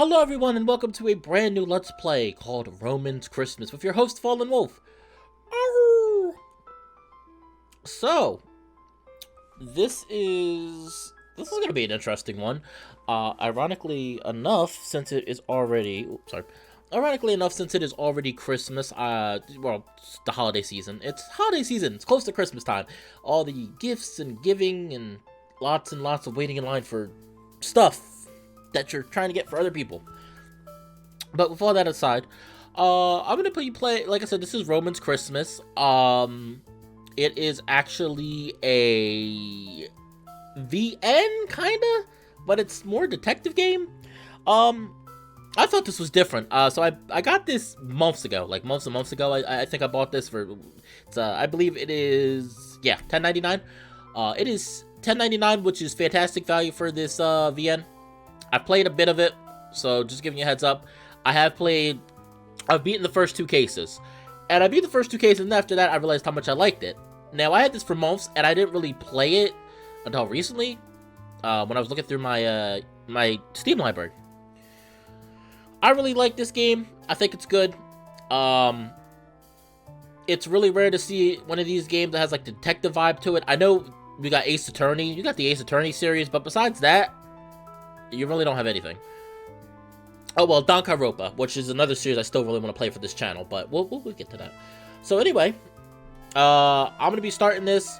Hello everyone and welcome to a brand new Let's Play called Roman's Christmas with your host Fallenwolf. So, this is gonna be an interesting one. Ironically enough, since it is already Christmas, well, it's the holiday season. It's holiday season. It's close to Christmas time. All the gifts and giving and lots of waiting in line for stuff that you're trying to get for other people. But with all that aside, I'm gonna put you play. Like I said, this is Roman's Christmas. It is actually a VN kinda, but it's more detective game. I thought this was different. So I got this months ago, like months and months ago. I think I bought this for. It's I believe it is $10.99. It is $10.99, which is fantastic value for this VN. I've played a bit of it, so just giving you a heads up. I've beaten the first two cases. And I beat the first two cases, and after that, I realized how much I liked it. Now, I had this for months, and I didn't really play it until recently, when I was looking through my, my Steam library. I really like this game. I think it's good. It's really rare to see one of these games that has, like, detective vibe to it. I know we got Ace Attorney. You got the Ace Attorney series, but besides that, you really don't have anything. Oh, well, Danganronpa, which is another series I still really want to play for this channel, but we'll get to that. So anyway, I'm going to be starting this.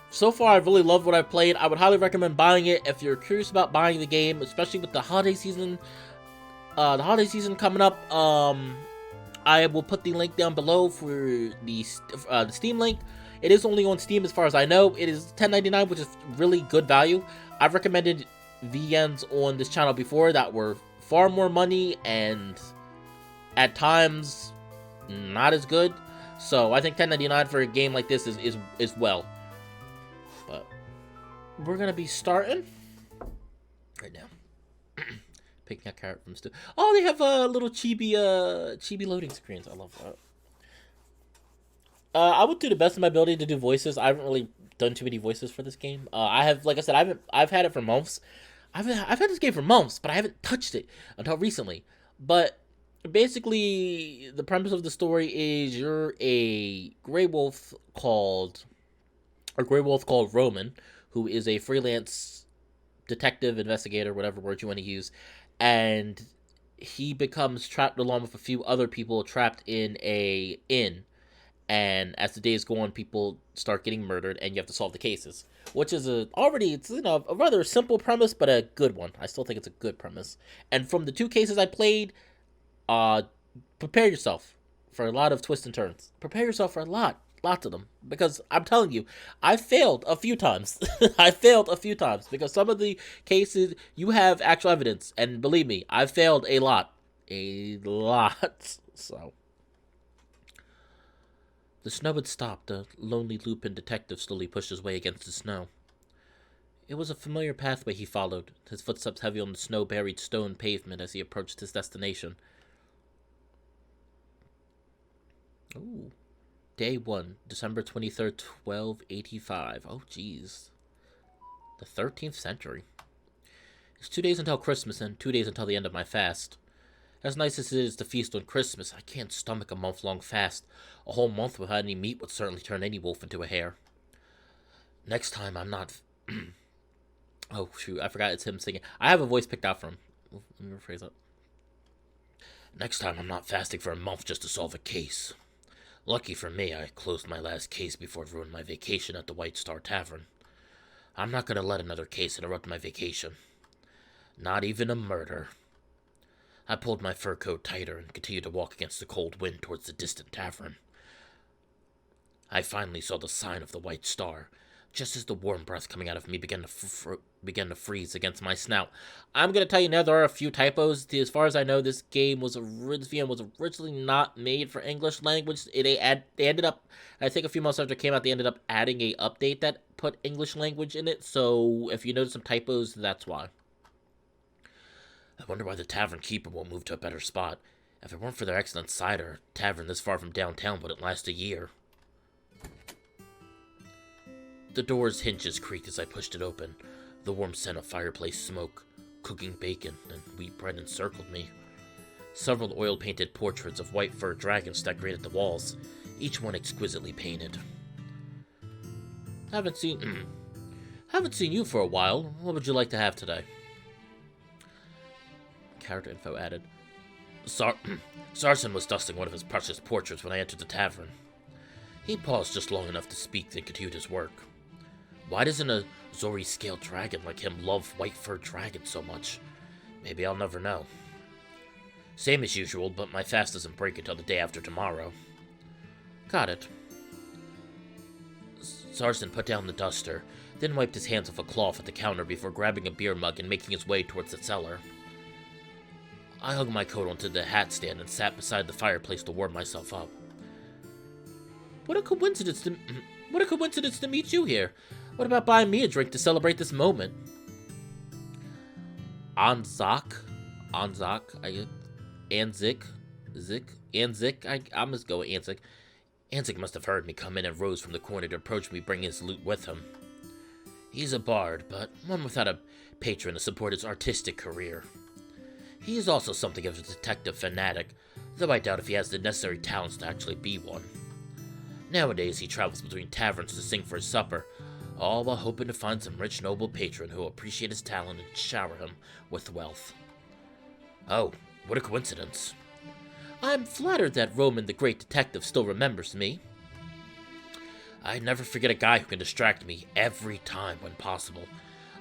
So far, I've really loved what I've played. I would highly recommend buying it if you're curious about buying the game, especially with the holiday season. The holiday season coming up. I will put the link down below for the Steam link. It is only on Steam as far as I know. It is $10.99, which is really good value. I've recommended VNs on this channel before that were far more money and at times not as good. So I think $10.99 for a game like this is well. But we're gonna be starting right now. Picking a carrot from stew. Oh, they have little chibi loading screens. I love that. I would do the best of my ability to do voices. I haven't really done too many voices for this game. I have, like I said, I've had it for months. I've had this game for months, but I haven't touched it until recently. But basically, the premise of the story is you're a gray wolf called Roman, who is a freelance detective, investigator, whatever word you want to use, and he becomes trapped along with a few other people trapped in a inn. And as the days go on, people start getting murdered, and you have to solve the cases. Which is a rather simple premise, but a good one. I still think it's a good premise. And from the two cases I played, prepare yourself for a lot of twists and turns. Prepare yourself for lots of them. Because I'm telling you, I failed a few times. I failed a few times because some of the cases you have actual evidence, and believe me, I failed a lot. So. The snow had stopped. The lonely Lupin detective slowly pushed his way against the snow. It was a familiar pathway he followed, his footsteps heavy on the snow-buried stone pavement as he approached his destination. Ooh. Day 1, December 23rd, 1285. Oh, jeez. The 13th century. It's 2 days until Christmas and 2 days until the end of my fast. As nice as it is to feast on Christmas, I can't stomach a month-long fast. A whole month without any meat would certainly turn any wolf into a hare. Next time I'm not... Oh, shoot, I forgot it's him singing. I have a voice picked out from him. Let me rephrase that. Next time I'm not fasting for a month just to solve a case. Lucky for me, I closed my last case before it ruined my vacation at the White Star Tavern. I'm not going to let another case interrupt my vacation. Not even a murder. I pulled my fur coat tighter and continued to walk against the cold wind towards the distant tavern. I finally saw the sign of the White Star, just as the warm breath coming out of me began to freeze against my snout. I'm going to tell you now, there are a few typos. As far as I know, this VM was originally not made for English language. They ended up, I think a few months after it came out, they ended up adding a update that put English language in it. So if you notice some typos, that's why. I wonder why the tavern keeper won't move to a better spot. If it weren't for their excellent cider, a tavern this far from downtown wouldn't last a year. The door's hinges creaked as I pushed it open. The warm scent of fireplace smoke cooking bacon, and wheat bread encircled me. Several oil-painted portraits of white fur dragons decorated the walls, each one exquisitely painted. Haven't seen you for a while. What would you like to have today? Character info added. Sarson was dusting one of his precious portraits when I entered the tavern. He paused just long enough to speak, then continued his work. Why doesn't a Zori-scaled dragon like him love white fur dragons so much? Maybe I'll never know. Same as usual, but my fast doesn't break until the day after tomorrow. Got it. Sarson put down the duster, then wiped his hands off a cloth at the counter before grabbing a beer mug and making his way towards the cellar. I hung my coat onto the hat stand and sat beside the fireplace to warm myself up. What a coincidence to meet you here. What about buying me a drink to celebrate this moment? Anzik, I'm just go with Anzik. Anzik must have heard me come in and rose from the corner to approach me, bringing his loot with him. He's a bard, but one without a patron to support his artistic career. He is also something of a detective fanatic, though I doubt if he has the necessary talents to actually be one. Nowadays, he travels between taverns to sing for his supper, all while hoping to find some rich noble patron who will appreciate his talent and shower him with wealth. Oh, what a coincidence. I'm flattered that Roman the Great Detective still remembers me. I never forget a guy who can distract me every time when possible.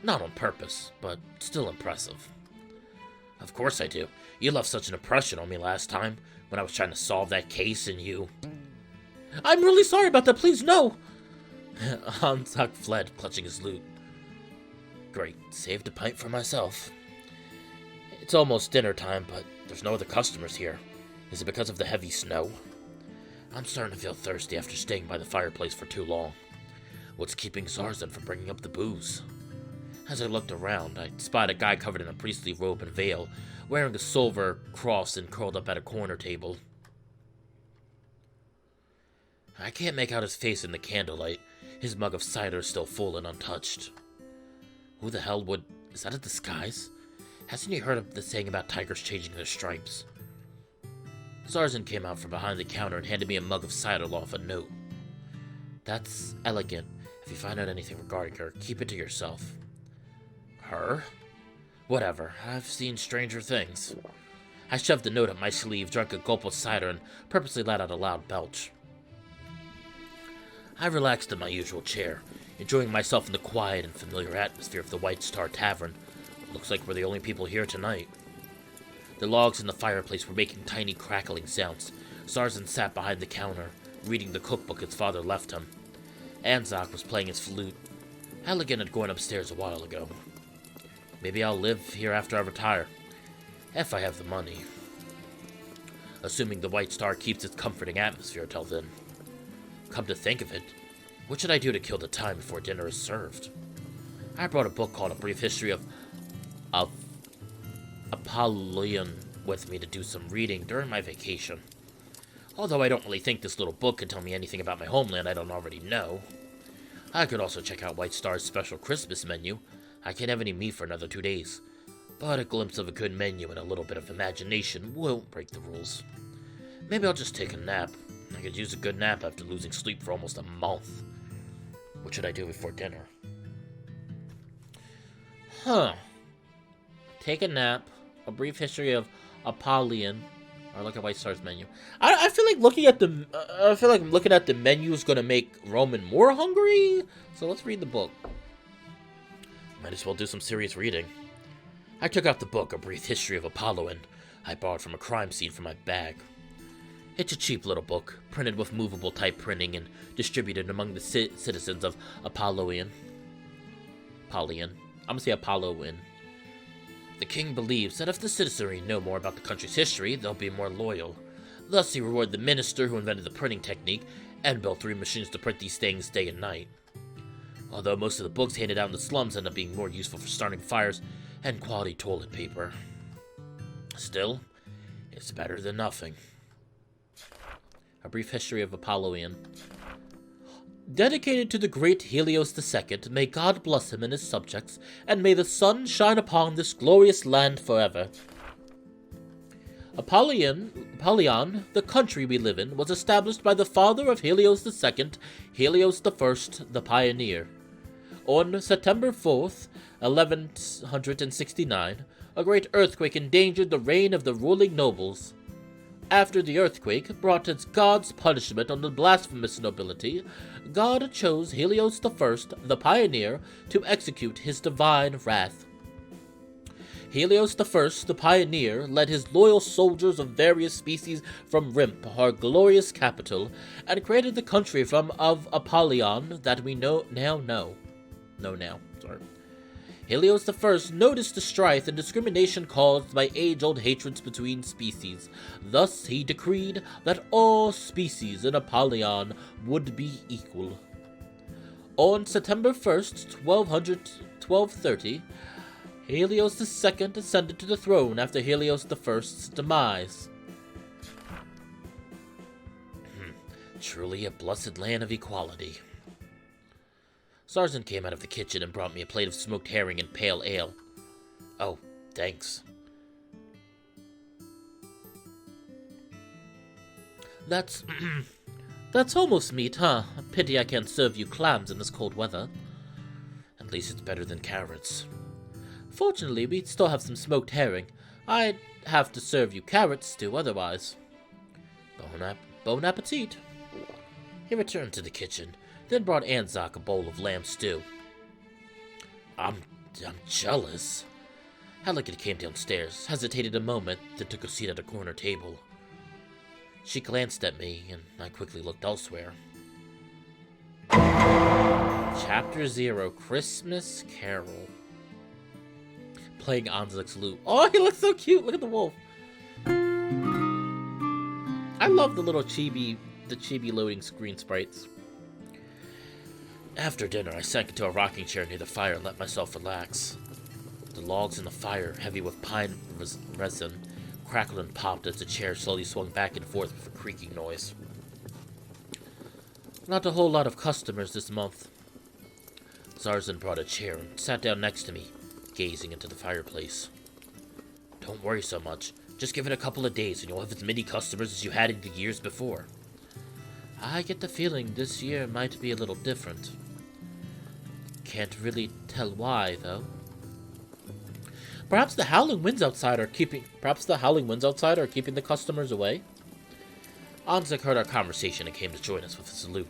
Not on purpose, but still impressive. Of course I do. You left such an impression on me last time, when I was trying to solve that case and you... I'm really sorry about that, please, no! Anzik fled, clutching his loot. Great, saved a pint for myself. It's almost dinner time, but there's no other customers here. Is it because of the heavy snow? I'm starting to feel thirsty after staying by the fireplace for too long. What's keeping Zarzan from bringing up the booze? As I looked around, I spied a guy covered in a priestly robe and veil, wearing a silver cross and curled up at a corner table. I can't make out his face in the candlelight. His mug of cider is still full and untouched. Who the hell would... Is that a disguise? Hasn't he heard of the saying about tigers changing their stripes? Zarzan came out from behind the counter and handed me a mug of cider along with a note. That's elegant. If you find out anything regarding her, keep it to yourself. Her? Whatever. I've seen stranger things. I shoved the note up my sleeve, drank a gulp of cider, and purposely let out a loud belch. I relaxed in my usual chair, enjoying myself in the quiet and familiar atmosphere of the White Star Tavern. Looks like we're the only people here tonight. The logs in the fireplace were making tiny crackling sounds. Zarzan sat behind the counter, reading the cookbook his father left him. Anzik was playing his flute. Halligan had gone upstairs a while ago. Maybe I'll live here after I retire, if I have the money. Assuming the White Star keeps its comforting atmosphere till then. Come to think of it, what should I do to kill the time before dinner is served? I brought a book called A Brief History of Apollyon with me to do some reading during my vacation. Although I don't really think this little book can tell me anything about my homeland I don't already know. I could also check out White Star's special Christmas menu. I can't have any meat for another 2 days, but a glimpse of a good menu and a little bit of imagination won't break the rules. Maybe I'll just take a nap. I could use a good nap after losing sleep for almost a month. What should I do before dinner? Take a nap. A brief history of Apollyon. Or look at White Star's menu. I feel like looking at the menu is gonna make Roman more hungry. So let's read the book. Might as well do some serious reading. I took out the book, A Brief History of Apollyon. I borrowed from a crime scene from my bag. It's a cheap little book, printed with movable type printing and distributed among the citizens of Apollyon. I'm gonna say Apollyon. The king believes that if the citizenry know more about the country's history, they'll be more loyal. Thus, he rewarded the minister who invented the printing technique and built 3 machines to print these things day and night. Although most of the books handed out in the slums end up being more useful for starting fires and quality toilet paper. Still, it's better than nothing. A Brief History of Apollyon. Dedicated to the great Helios II, may God bless him and his subjects, and may the sun shine upon this glorious land forever. Apollyon, the country we live in, was established by the father of Helios II, Helios I, the Pioneer. On September 4th, 1169, a great earthquake endangered the reign of the ruling nobles. After the earthquake brought its God's punishment on the blasphemous nobility, God chose Helios I, the Pioneer, to execute his divine wrath. Helios I, the Pioneer, led his loyal soldiers of various species from Rimp, our glorious capital, and created the country of Apollyon that we know now. Helios I noticed the strife and discrimination caused by age-old hatreds between species. Thus he decreed that all species in Apollyon would be equal. On September 1st, 1230, Helios II ascended to the throne after Helios I's demise. Truly a blessed land of equality. Sarzan came out of the kitchen and brought me a plate of smoked herring and pale ale. Oh, thanks. That's almost meat, huh? Pity I can't serve you clams in this cold weather. At least it's better than carrots. Fortunately, we still have some smoked herring. I'd have to serve you carrot stew otherwise. Bon appetit. He returned to the kitchen, then brought Anzac a bowl of lamb stew. I'm jealous. Elegant came downstairs, hesitated a moment, then took a seat at a corner table. She glanced at me, and I quickly looked elsewhere. Chapter 0, Christmas Carol. Playing Anzac's lute. Oh, he looks so cute! Look at the wolf! I love the little chibi loading screen sprites. After dinner, I sank into a rocking chair near the fire and let myself relax. The logs in the fire, heavy with pine resin, crackled and popped as the chair slowly swung back and forth with a creaking noise. Not a whole lot of customers this month. Zarzan brought a chair and sat down next to me, gazing into the fireplace. Don't worry so much. Just give it a couple of days and you'll have as many customers as you had in the years before. I get the feeling this year might be a little different. Can't really tell why, though. Perhaps the howling winds outside are keeping the customers away. Anzac heard our conversation and came to join us with a salute.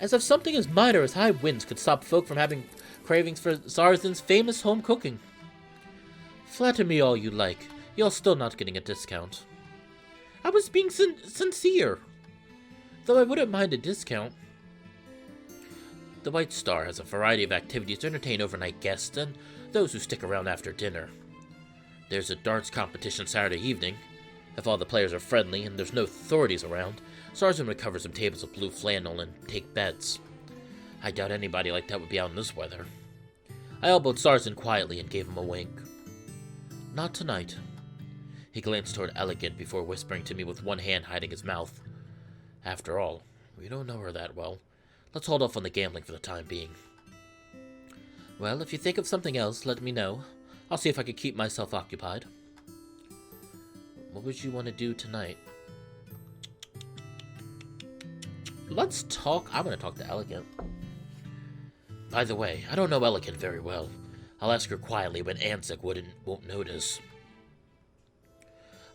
As if something as minor as high winds could stop folk from having cravings for Zarzan's famous home cooking. Flatter me all you like. You're still not getting a discount. I was being sincere. Though I wouldn't mind a discount. The White Star has a variety of activities to entertain overnight guests and those who stick around after dinner. There's a darts competition Saturday evening. If all the players are friendly and there's no authorities around, Zarzan would cover some tables of blue flannel and take bets. I doubt anybody like that would be out in this weather. I elbowed Zarzan quietly and gave him a wink. Not tonight. He glanced toward Elegant before whispering to me with one hand hiding his mouth. After all, we don't know her that well. Let's hold off on the gambling for the time being. Well, if you think of something else, let me know. I'll see if I can keep myself occupied. What would you want to do tonight? Let's talk. I'm going to talk to Elegant. By the way, I don't know Elegant very well. I'll ask her quietly when Anzac won't notice.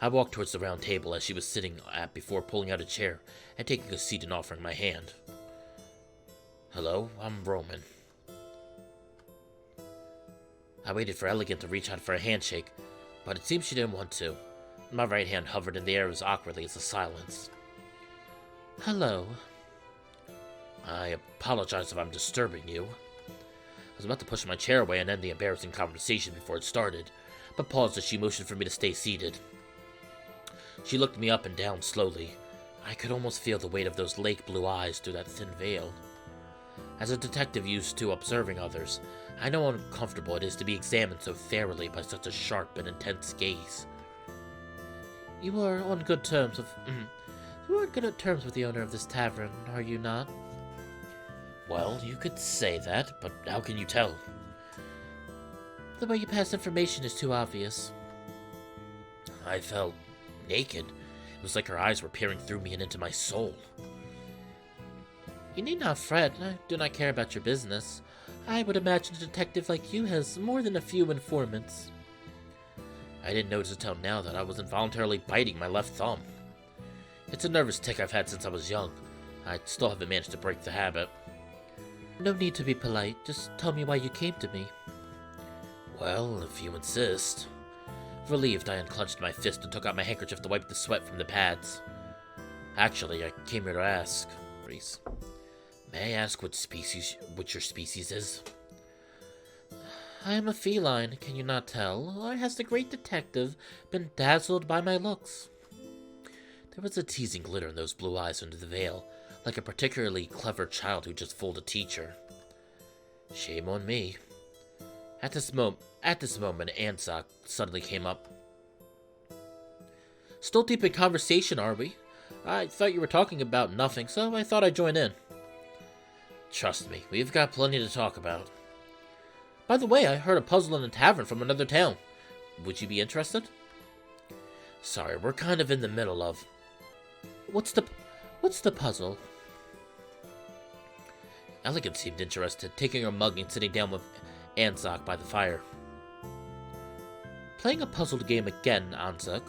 I walked towards the round table as she was sitting at before pulling out a chair and taking a seat and offering my hand. Hello, I'm Roman. I waited for Elegant to reach out for a handshake, but it seemed she didn't want to. My right hand hovered in the air as awkwardly as the silence. Hello. I apologize if I'm disturbing you. I was about to push my chair away and end the embarrassing conversation before it started, but paused as she motioned for me to stay seated. She looked me up and down slowly. I could almost feel the weight of those lake blue eyes through that thin veil. As a detective used to observing others, I know how uncomfortable it is to be examined so thoroughly by such a sharp and intense gaze. You are on good terms with the owner of this tavern, are you not? Well, you could say that, but how can you tell? The way you pass information is too obvious. I felt naked. It was like her eyes were peering through me and into my soul. You need not fret. I do not care about your business. I would imagine a detective like you has more than a few informants. I didn't notice until now that I was involuntarily biting my left thumb. It's a nervous tic I've had since I was young. I still haven't managed to break the habit. No need to be polite. Just tell me why you came to me. Well, if you insist. Relieved, I unclenched my fist and took out my handkerchief to wipe the sweat from the pads. Actually, I came here to ask, Reese. May I ask what your species is? I am a feline, can you not tell? Or has the great detective been dazzled by my looks? There was a teasing glitter in those blue eyes under the veil, like a particularly clever child who just fooled a teacher. Shame on me. At this moment, Anzak suddenly came up. Still deep in conversation, are we? I thought you were talking about nothing, so I thought I'd join in. Trust me, we've got plenty to talk about. By the way, I heard a puzzle in a tavern from another town. Would you be interested? Sorry, we're kind of in the middle of... What's the puzzle? Elegant seemed interested, taking her mug and sitting down with Anzak by the fire. Playing a puzzle game again, Anzak.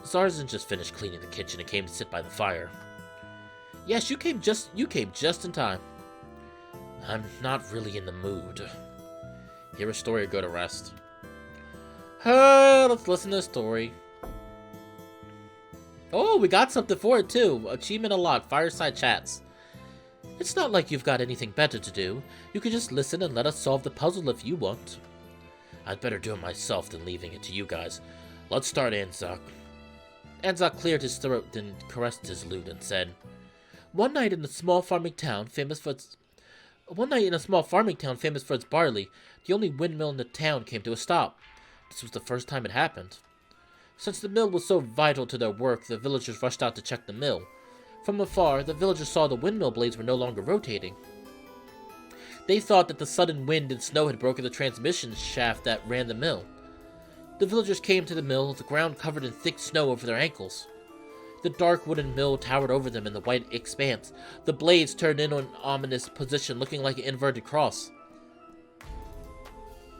Zarzan just finished cleaning the kitchen and came to sit by the fire. Yes, you came just in time. I'm not really in the mood. Hear a story or go to rest. Let's listen to the story. Oh, we got something for it too. Achievement unlocked, fireside chats. It's not like you've got anything better to do. You can just listen and let us solve the puzzle if you want. I'd better do it myself than leaving it to you guys. Let's start, Anzak. Anzak cleared his throat, then caressed his lute and said, One night in a small farming town famous for its barley, the only windmill in the town came to a stop. This was the first time it happened. Since the mill was so vital to their work, the villagers rushed out to check the mill. From afar, the villagers saw the windmill blades were no longer rotating. They thought that the sudden wind and snow had broken the transmission shaft that ran the mill. The villagers came to the mill, the ground covered in thick snow over their ankles. The dark wooden mill towered over them in the white expanse. The blades turned in an ominous position, looking like an inverted cross.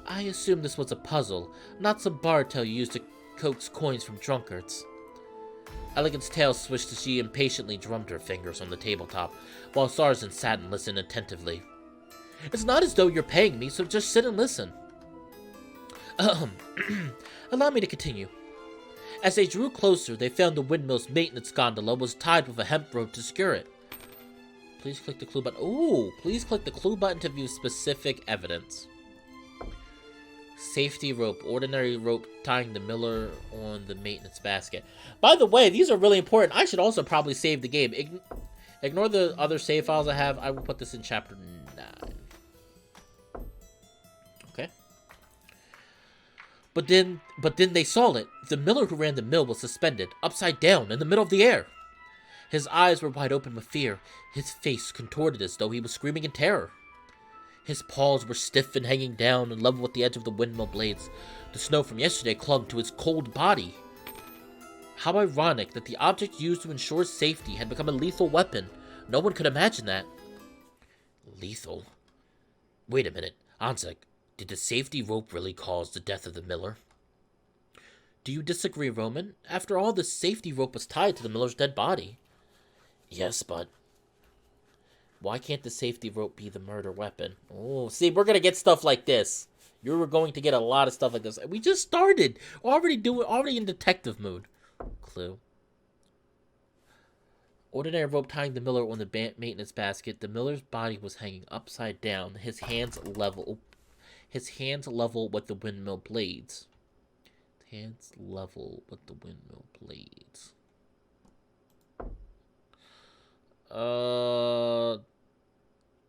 I assumed this was a puzzle, not some bar tale you used to coax coins from drunkards. Elegant's tail swished as she impatiently drummed her fingers on the tabletop, while Zarzan sat and listened attentively. It's not as though you're paying me, so just sit and listen. Allow me to continue. As they drew closer, they found the windmill's maintenance gondola was tied with a hemp rope to secure it. Please click the clue button. Ooh, please click the clue button to view specific evidence. Safety rope, ordinary rope tying the miller on the maintenance basket. By the way, these are really important. I should also probably save the game. Ignore the other save files I have. I will put this in chapter 9. Okay. But then they saw it. The miller who ran the mill was suspended, upside down, in the middle of the air. His eyes were wide open with fear. His face contorted as though he was screaming in terror. His paws were stiff and hanging down and level with the edge of the windmill blades. The snow from yesterday clung to his cold body. How ironic that the object used to ensure safety had become a lethal weapon. No one could imagine that. Lethal? Wait a minute, Anzak, did the safety rope really cause the death of the miller? Do you disagree, Roman? After all, the safety rope was tied to the miller's dead body. Yes, but... why can't the safety rope be the murder weapon? Oh, see, we're going to get stuff like this. You're going to get a lot of stuff like this. We just started. Already in detective mood. Clue. Ordinary rope tying the miller on the maintenance basket. The miller's body was hanging upside down. His hands level with the windmill blades. Hands level with the windmill blades.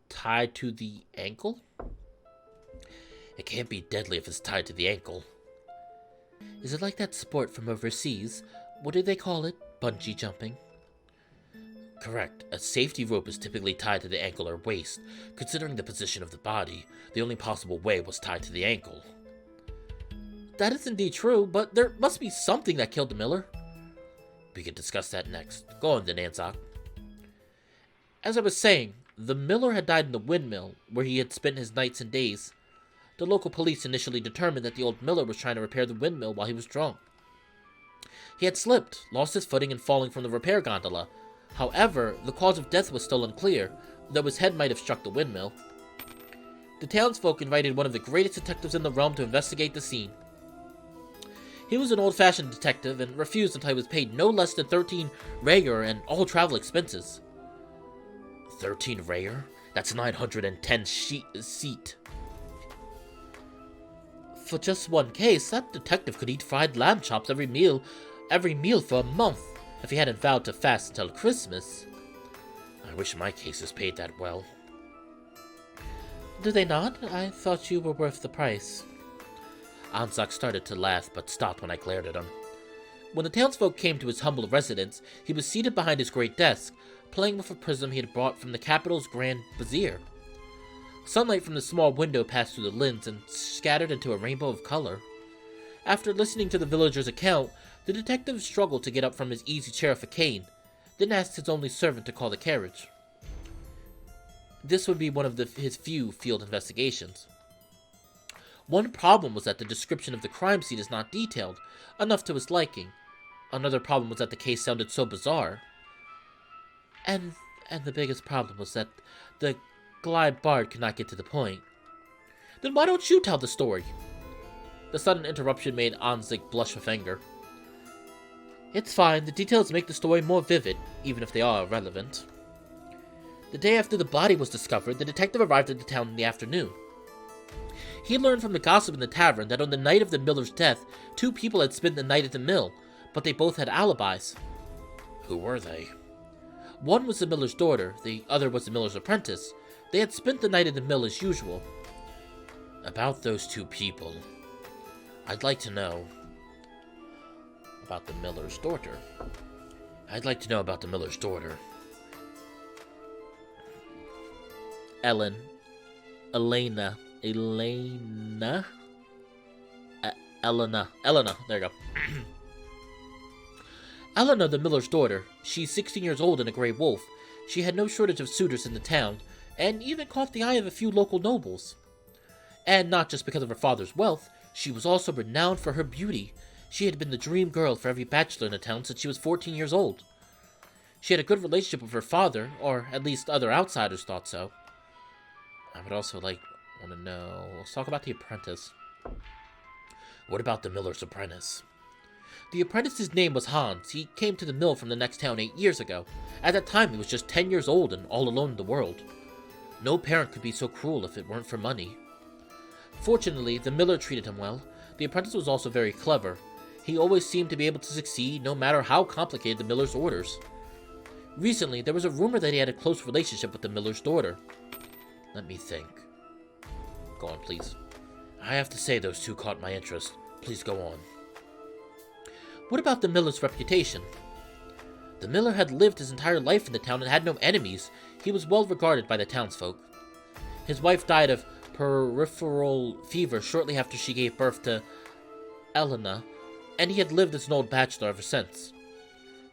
Tied to the ankle? It can't be deadly if it's tied to the ankle. Is it like that sport from overseas? What do they call it? Bungee jumping? Correct. A safety rope is typically tied to the ankle or waist. Considering the position of the body, the only possible way was tied to the ankle. That is indeed true, but there must be something that killed the miller. We can discuss that next. Go on then, Anzok. As I was saying, the miller had died in the windmill, where he had spent his nights and days. The local police initially determined that the old miller was trying to repair the windmill while he was drunk. He had slipped, lost his footing, and falling from the repair gondola. However, the cause of death was still unclear, though his head might have struck the windmill. The townsfolk invited one of the greatest detectives in the realm to investigate the scene. He was an old-fashioned detective and refused until he was paid no less than 13 reyer and all travel expenses. 13 reyer? That's 910 seat. For just one case, that detective could eat fried lamb chops every meal for a month, if he hadn't vowed to fast until Christmas. I wish my cases paid that well. Do they not? I thought you were worth the price. Anzak started to laugh, but stopped when I glared at him. When the townsfolk came to his humble residence, he was seated behind his great desk, playing with a prism he had brought from the capital's Grand Bazaar. Sunlight from the small window passed through the lens and scattered into a rainbow of color. After listening to the villager's account, the detective struggled to get up from his easy chair with a cane, then asked his only servant to call the carriage. This would be one of his few field investigations. One problem was that the description of the crime scene is not detailed, enough to his liking. Another problem was that the case sounded so bizarre. And the biggest problem was that the Glide Bard could not get to the point. Then why don't you tell the story? The sudden interruption made Anzik blush with anger. It's fine, the details make the story more vivid, even if they are irrelevant. The day after the body was discovered, the detective arrived at the town in the afternoon. He learned from the gossip in the tavern that on the night of the miller's death, 2 people had spent the night at the mill, but they both had alibis. Who were they? One was the miller's daughter, the other was the miller's apprentice. They had spent the night at the mill as usual. About those 2 people, I'd like to know about the miller's daughter. Elena, there you go. Elena, the miller's daughter. She's 16 years old and a gray wolf. She had no shortage of suitors in the town, and even caught the eye of a few local nobles. And not just because of her father's wealth, she was also renowned for her beauty. She had been the dream girl for every bachelor in the town since she was 14 years old. She had a good relationship with her father, or at least other outsiders thought so. I would also want to know... Let's talk about the apprentice. What about the miller's apprentice? The apprentice's name was Hans. He came to the mill from the next town 8 years ago. At that time, he was just 10 years old and all alone in the world. No parent could be so cruel if it weren't for money. Fortunately, the miller treated him well. The apprentice was also very clever. He always seemed to be able to succeed, no matter how complicated the miller's orders. Recently, there was a rumor that he had a close relationship with the miller's daughter. Let me think. Go on, please. I have to say those 2 caught my interest. Please go on. What about the miller's reputation? The miller had lived his entire life in the town and had no enemies. He was well regarded by the townsfolk. His wife died of peripheral fever shortly after she gave birth to Elena, and he had lived as an old bachelor ever since.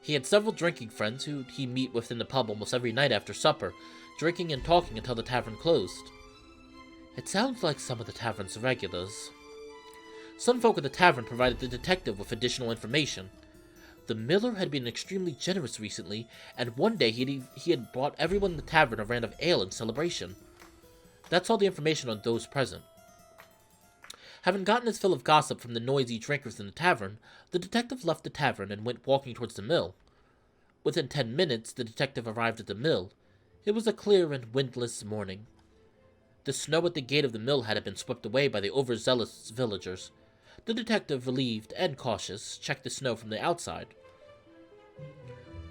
He had several drinking friends who he'd meet with in the pub almost every night after supper, drinking and talking until the tavern closed. It sounds like some of the tavern's regulars. Some folk at the tavern provided the detective with additional information. The miller had been extremely generous recently, and one day he had bought everyone in the tavern a round of ale in celebration. That's all the information on those present. Having gotten his fill of gossip from the noisy drinkers in the tavern, the detective left the tavern and went walking towards the mill. Within 10 minutes, the detective arrived at the mill. It was a clear and windless morning. The snow at the gate of the mill had been swept away by the overzealous villagers. The detective, relieved and cautious, checked the snow from the outside.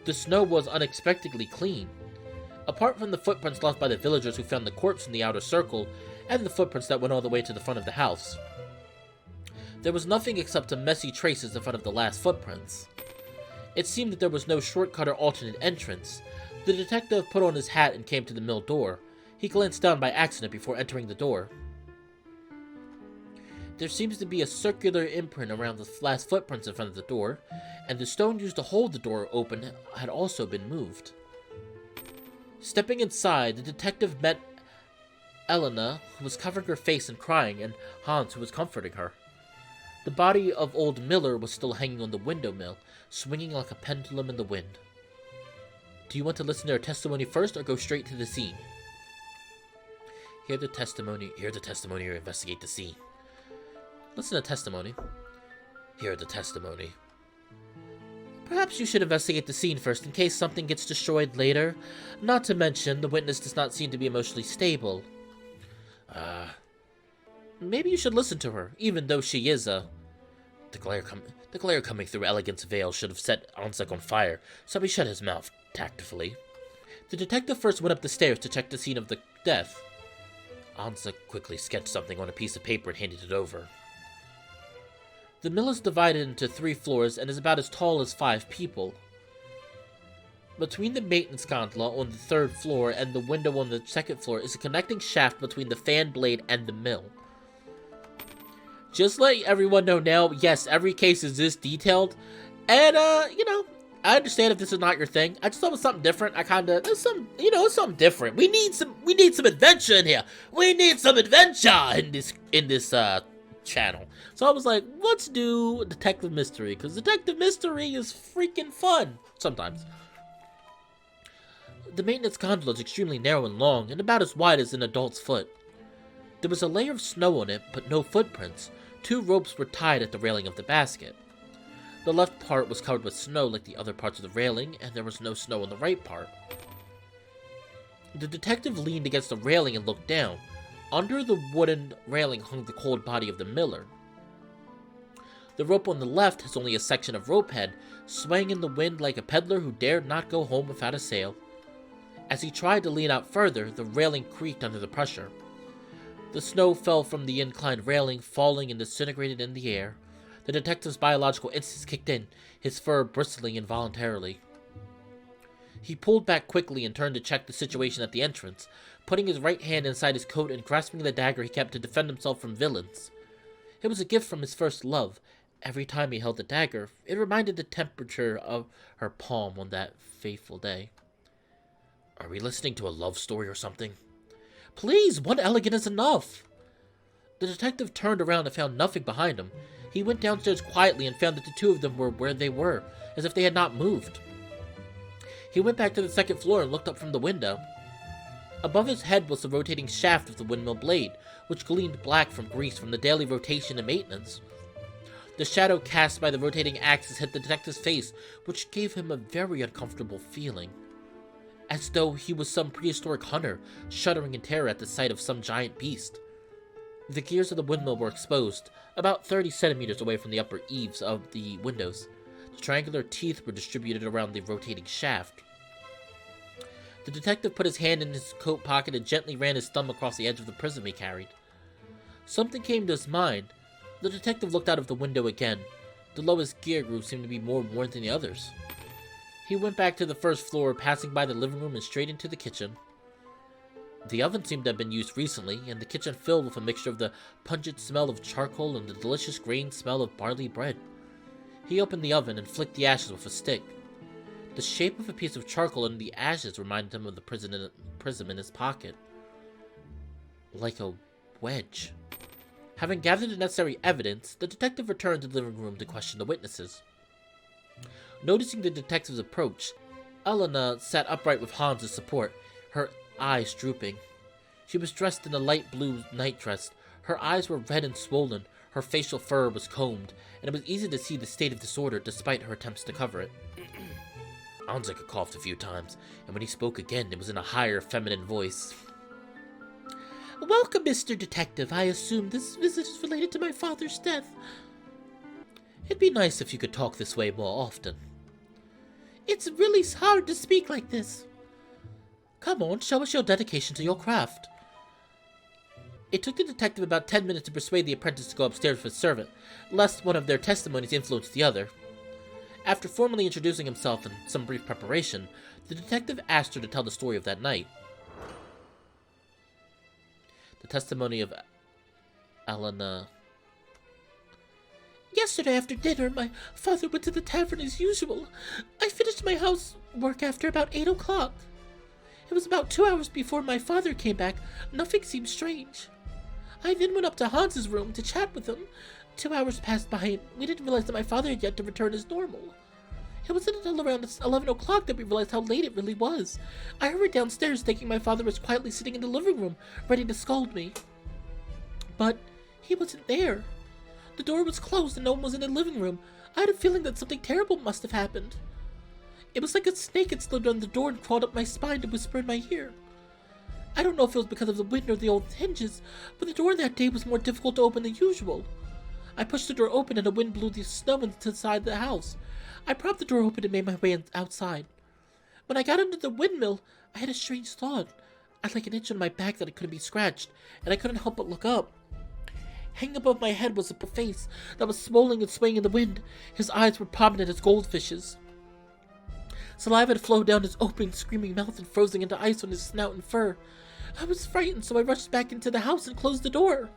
The snow was unexpectedly clean. Apart from the footprints left by the villagers who found the corpse in the outer circle, and the footprints that went all the way to the front of the house, there was nothing except some messy traces in front of the last footprints. It seemed that there was no shortcut or alternate entrance. The detective put on his hat and came to the mill door. He glanced down by accident before entering the door. There seems to be a circular imprint around the last footprints in front of the door, and the stone used to hold the door open had also been moved. Stepping inside, the detective met Elena, who was covering her face and crying, and Hans, who was comforting her. The body of old Miller was still hanging on the window mill, swinging like a pendulum in the wind. Do you want to listen to her testimony first, or go straight to the scene? Hear the testimony, or investigate the scene. Listen to testimony. Hear the testimony. Perhaps you should investigate the scene first, in case something gets destroyed later. Not to mention, the witness does not seem to be emotionally stable. Maybe you should listen to her, even though she is the glare coming through Elegant's veil should have set Ansek on fire, so he shut his mouth tactfully. The detective first went up the stairs to check the scene of the death. Ansek quickly sketched something on a piece of paper and handed it over. The mill is divided into 3 floors and is about as tall as 5 people. Between the maintenance gondola on the 3rd floor and the window on the 2nd floor is a connecting shaft between the fan blade and the mill. Just let everyone know now, yes, every case is this detailed, and, I understand if this is not your thing. I just thought it was something different. It's something different. We need some adventure in here. We need some adventure in this channel. So I was like, let's do Detective Mystery, because Detective Mystery is freaking fun sometimes. The maintenance gondola is extremely narrow and long, and about as wide as an adult's foot. There was a layer of snow on it, but no footprints. 2 ropes were tied at the railing of the basket. The left part was covered with snow like the other parts of the railing, and there was no snow on the right part. The detective leaned against the railing and looked down. Under the wooden railing hung the cold body of the miller. The rope on the left has only a section of rope head, swaying in the wind like a peddler who dared not go home without a sail. As he tried to lean out further, the railing creaked under the pressure. The snow fell from the inclined railing, falling and disintegrated in the air. The detective's biological instincts kicked in, his fur bristling involuntarily. He pulled back quickly and turned to check the situation at the entrance, putting his right hand inside his coat and grasping the dagger he kept to defend himself from villains. It was a gift from his first love. Every time he held the dagger, it reminded the temperature of her palm on that fateful day. Are we listening to a love story or something? Please, one elegant is enough. The detective turned around and found nothing behind him. He went downstairs quietly and found that the 2 of them were where they were, as if they had not moved. He went back to the 2nd floor and looked up from the window. Above his head was the rotating shaft of the windmill blade, which gleamed black from grease from the daily rotation and maintenance. The shadow cast by the rotating axis hit the detective's face, which gave him a very uncomfortable feeling. As though he was some prehistoric hunter, shuddering in terror at the sight of some giant beast. The gears of the windmill were exposed, about 30 centimeters away from the upper eaves of the windows. The triangular teeth were distributed around the rotating shaft. The detective put his hand in his coat pocket and gently ran his thumb across the edge of the prism he carried. Something came to his mind. The detective looked out of the window again. The lowest gear groove seemed to be more worn than the others. He went back to the 1st floor, passing by the living room and straight into the kitchen. The oven seemed to have been used recently, and the kitchen filled with a mixture of the pungent smell of charcoal and the delicious grain smell of barley bread. He opened the oven and flicked the ashes with a stick. The shape of a piece of charcoal in the ashes reminded him of the prism in his pocket. Like a wedge. Having gathered the necessary evidence, the detective returned to the living room to question the witnesses. Noticing the detective's approach, Elena sat upright with Hans as support, her eyes drooping. She was dressed in a light blue nightdress. Her eyes were red and swollen, her facial fur was combed, and it was easy to see the state of disorder despite her attempts to cover it. Anzik had coughed a few times, and when he spoke again, it was in a higher, feminine voice. Welcome, Mr. Detective. I assume this visit is related to my father's death. It'd be nice if you could talk this way more often. It's really hard to speak like this. Come on, show us your dedication to your craft. It took the detective about 10 minutes to persuade the apprentice to go upstairs with his servant, lest one of their testimonies influence the other. After formally introducing himself and some brief preparation, the detective asked her to tell the story of that night. The testimony of Elena. Yesterday after dinner, my father went to the tavern as usual. I finished my housework after about 8 o'clock. It was about 2 hours before my father came back. Nothing seemed strange. I then went up to Hans's room to chat with him. 2 hours passed by and we didn't realize that my father had yet to return as normal. It wasn't until around 11 o'clock that we realized how late it really was. I hurried downstairs thinking my father was quietly sitting in the living room, ready to scold me. But he wasn't there. The door was closed and no one was in the living room. I had a feeling that something terrible must have happened. It was like a snake had slid under the door and crawled up my spine to whisper in my ear. I don't know if it was because of the wind or the old hinges, but the door that day was more difficult to open than usual. I pushed the door open and the wind blew the snow into the side of the house. I propped the door open and made my way outside. When I got under the windmill, I had a strange thought. I had like an itch on my back that it couldn't be scratched, and I couldn't help but look up. Hanging above my head was a face that was swollen and swaying in the wind. His eyes were prominent as goldfishes. Saliva had flowed down his open, screaming mouth and frozen into ice on his snout and fur. I was frightened, so I rushed back into the house and closed the door.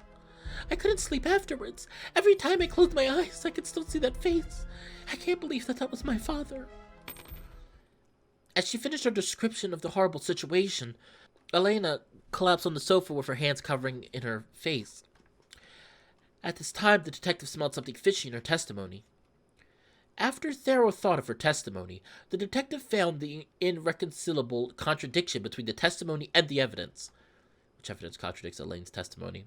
I couldn't sleep afterwards. Every time I closed my eyes, I could still see that face. I can't believe that was my father. As she finished her description of the horrible situation, Elena collapsed on the sofa with her hands covering in her face. At this time, the detective smelled something fishy in her testimony. After thorough thought of her testimony, the detective found the irreconcilable contradiction between the testimony and the evidence. Which evidence contradicts Elaine's testimony?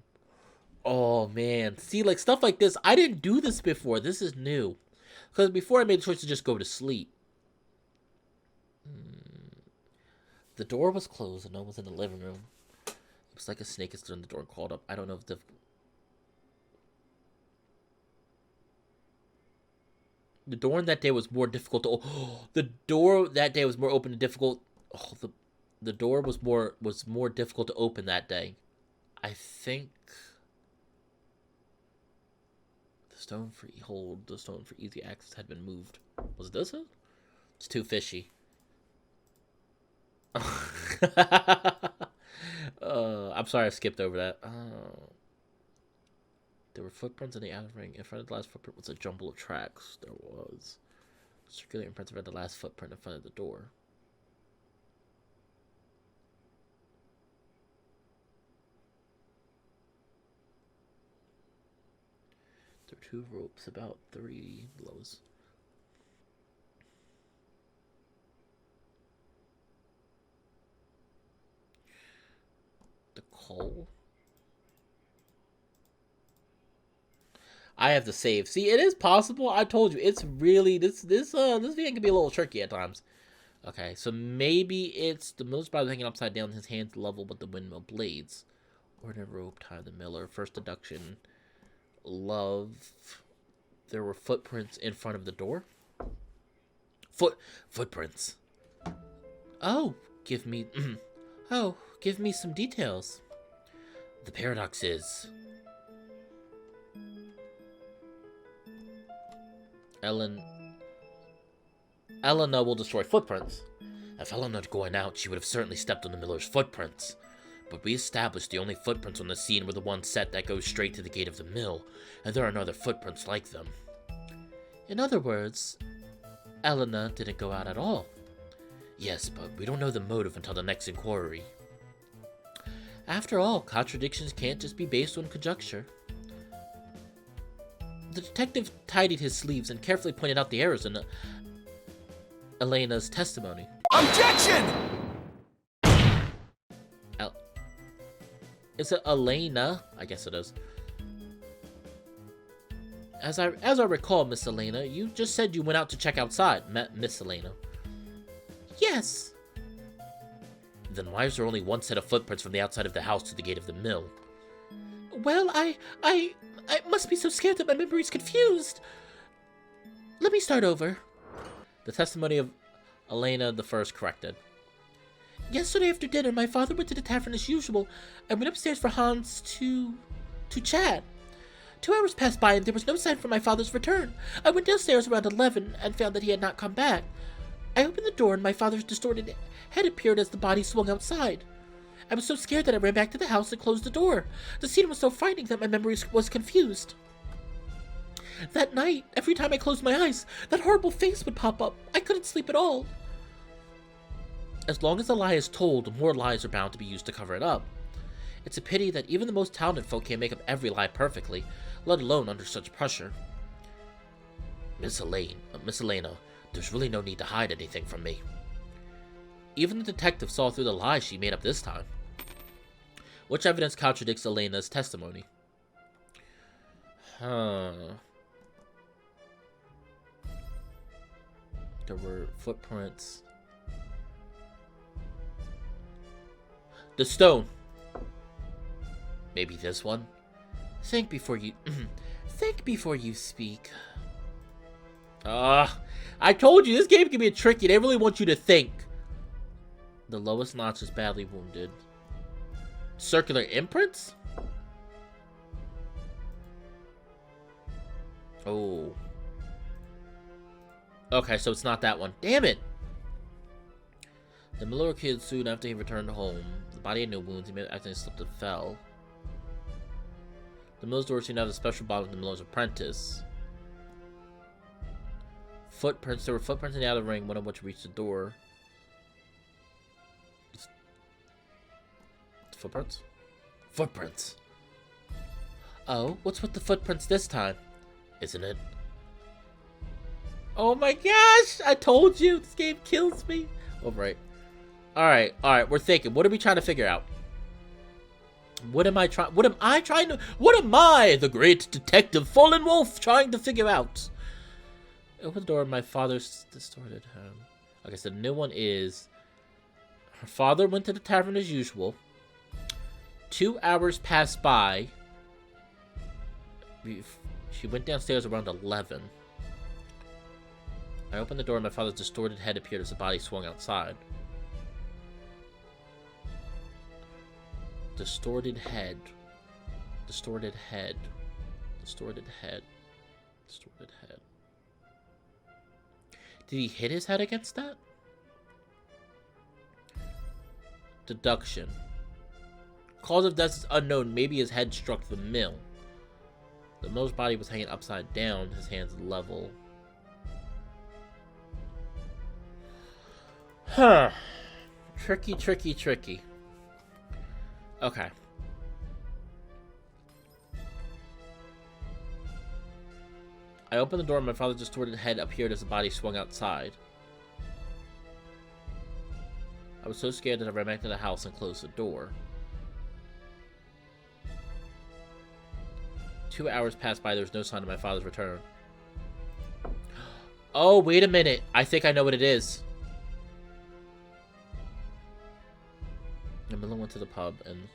Oh, man. See, like, stuff like this, I didn't do this before. This is new. Because before I made the choice to just go to sleep. The door was closed and no one was in the living room. It was like a snake had stood on the door and crawled up. I don't know if the door that day was more difficult to... Oh, the door that day was more open and difficult... Oh, the door was more difficult to open that day. I think... The stone for easy access had been moved. Was this it? It's too fishy. I'm sorry I skipped over that. There were footprints in the outer ring. In front of the last footprint was a jumble of tracks. There was. Circular imprints around the last footprint in front of the door. There were 2 ropes, about 3 blows. The coal. I have to save. See, it is possible. I told you, it's really this video can be a little tricky at times. Okay, so maybe it's the miller's brother hanging upside down, his hands level with the windmill blades. Ordinary rope tied the miller. First deduction. Love. There were footprints in front of the door. Footprints. Oh, give me some details. The paradox is Elena will destroy footprints. If Elena had gone out, she would have certainly stepped on the miller's footprints. But we established the only footprints on the scene were the one set that goes straight to the gate of the mill, and there are no other footprints like them. In other words, Elena didn't go out at all. Yes, but we don't know the motive until the next inquiry. After all, contradictions can't just be based on conjecture. The detective tidied his sleeves and carefully pointed out the errors in Elena's testimony. Objection! Is it Elena? I guess it is. As I recall, Miss Elena, you just said you went out to check outside, Miss Elena. Yes. Then why is there only one set of footprints from the outside of the house to the gate of the mill? Well, I must be so scared that my memory's confused. Let me start over. The testimony of Elena the First corrected. Yesterday after dinner, my father went to the tavern as usual and went upstairs for Hans to chat. 2 hours passed by and there was no sign from my father's return. I went downstairs around 11 and found that he had not come back. I opened the door and my father's distorted head appeared as the body swung outside. I was so scared that I ran back to the house and closed the door. The scene was so frightening that my memory was confused. That night, every time I closed my eyes, that horrible face would pop up. I couldn't sleep at all. As long as a lie is told, more lies are bound to be used to cover it up. It's a pity that even the most talented folk can't make up every lie perfectly, let alone under such pressure. Miss Elena, there's really no need to hide anything from me. Even the detective saw through the lies she made up this time. Which evidence contradicts Elena's testimony? There were footprints. The stone. Maybe this one? Think before you speak. I told you, this game can be tricky. They really want you to think. The lowest notch is badly wounded. Circular imprints? Oh. Okay, so it's not that one. Damn it! The Miller killed soon after he returned home. The body had no wounds. He may have accidentally slipped and fell. The miller's door seemed to have a special bond with the miller's apprentice. Footprints. There were footprints in the outer ring, one of which reached the door. Footprints? Footprints! Oh, what's with the footprints this time? Isn't it? Oh my gosh! I told you! This game kills me! Oh, right. Alright, we're thinking. What are we trying to figure out? What am I, the great detective Fallenwolf, trying to figure out? Open the door, my father's distorted home. Okay, so the new one is... Her father went to the tavern as usual. 2 hours passed by. She went downstairs around 11. I opened the door and my father's distorted head appeared as the body swung outside. Distorted head. Distorted head. Distorted head. Distorted head. Did he hit his head against that? Deduction. Cause of death is unknown. Maybe his head struck the mill. The mill's body was hanging upside down, his hands level. Huh. Tricky, tricky, tricky. Okay. I opened the door and my father's distorted head appeared as the body swung outside. I was so scared that I ran back to the house and closed the door. 2 hours passed by, there was no sign of my father's return. Oh, wait a minute. I think I know what it is. The miller went to the pub and...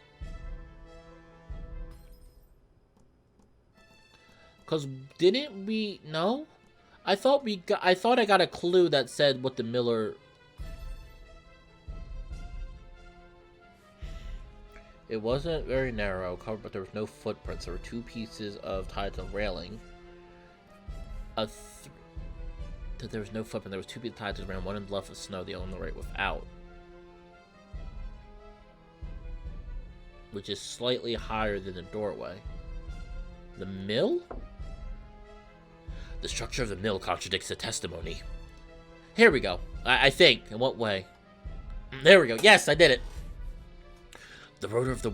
Cause didn't we... No? I thought I got a clue that said what the miller... It wasn't very narrow, covered, but there was no footprints. There were 2 pieces of tied to the railing. There was no footprint. There was 2 pieces tied to the railing. One on the left with snow, the other on the right without. Which is slightly higher than the doorway. The mill? The structure of the mill contradicts the testimony. Here we go. I think. In what way? There we go. Yes, I did it. The rotor of the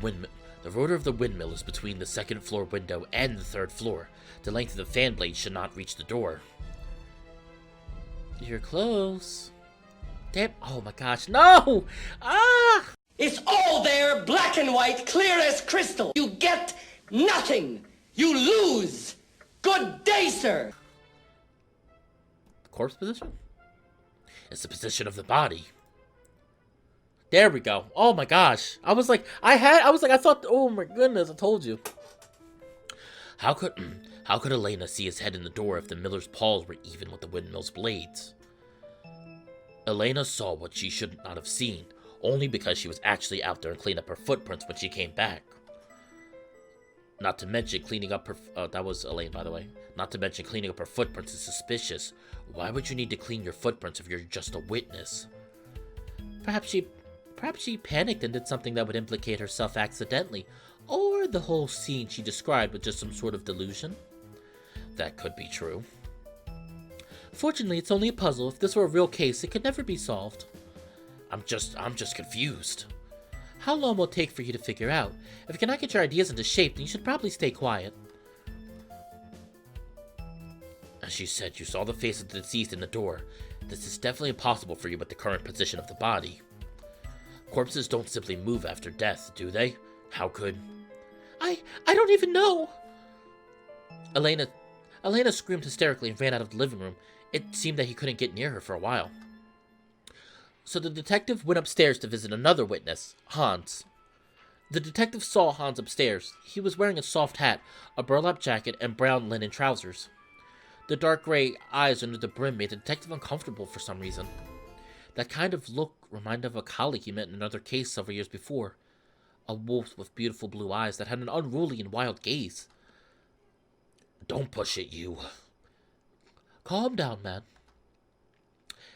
windmill is between the 2nd floor window and the 3rd floor. The length of the fan blade should not reach the door. You're close. Damn. Oh my gosh. No! Ah! It's all there, black and white, clear as crystal. You get nothing. You lose. Good day, sir. The corpse position? It's the position of the body. There we go. Oh my gosh. I thought, oh my goodness, I told you. How could Elena see his head in the door if the miller's paws were even with the windmill's blades? Elena saw what she should not have seen, only because she was actually out there and cleaned up her footprints when she came back. Not to mention cleaning up her... that was Elaine, by the way. Not to mention cleaning up her footprints is suspicious. Why would you need to clean your footprints if you're just a witness? Perhaps she panicked and did something that would implicate herself accidentally. Or the whole scene she described was just some sort of delusion. That could be true. Fortunately, it's only a puzzle. If this were a real case, it could never be solved. I'm just confused. How long will it take for you to figure out? If you cannot get your ideas into shape, then you should probably stay quiet. As you said, you saw the face of the deceased in the door. This is definitely impossible for you with the current position of the body. Corpses don't simply move after death, do they? How could... I don't even know! Elena screamed hysterically and ran out of the living room. It seemed that he couldn't get near her for a while. So the detective went upstairs to visit another witness, Hans. The detective saw Hans upstairs. He was wearing a soft hat, a burlap jacket, and brown linen trousers. The dark gray eyes under the brim made the detective uncomfortable for some reason. That kind of look reminded of a colleague he met in another case several years before. A wolf with beautiful blue eyes that had an unruly and wild gaze. Don't push it, you. Calm down, man.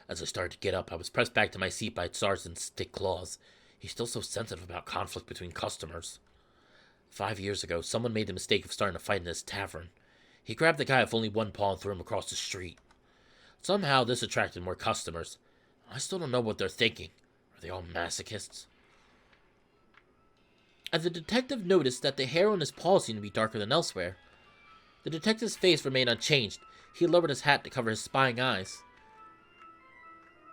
As I started to get up, I was pressed back to my seat by Sergeant's thick claws. He's still so sensitive about conflict between customers. 5 years ago, someone made the mistake of starting a fight in this tavern. He grabbed the guy with only one paw and threw him across the street. Somehow, this attracted more customers. I still don't know what they're thinking. Are they all masochists? And the detective noticed that the hair on his paw seemed to be darker than elsewhere. The detective's face remained unchanged. He lowered his hat to cover his spying eyes.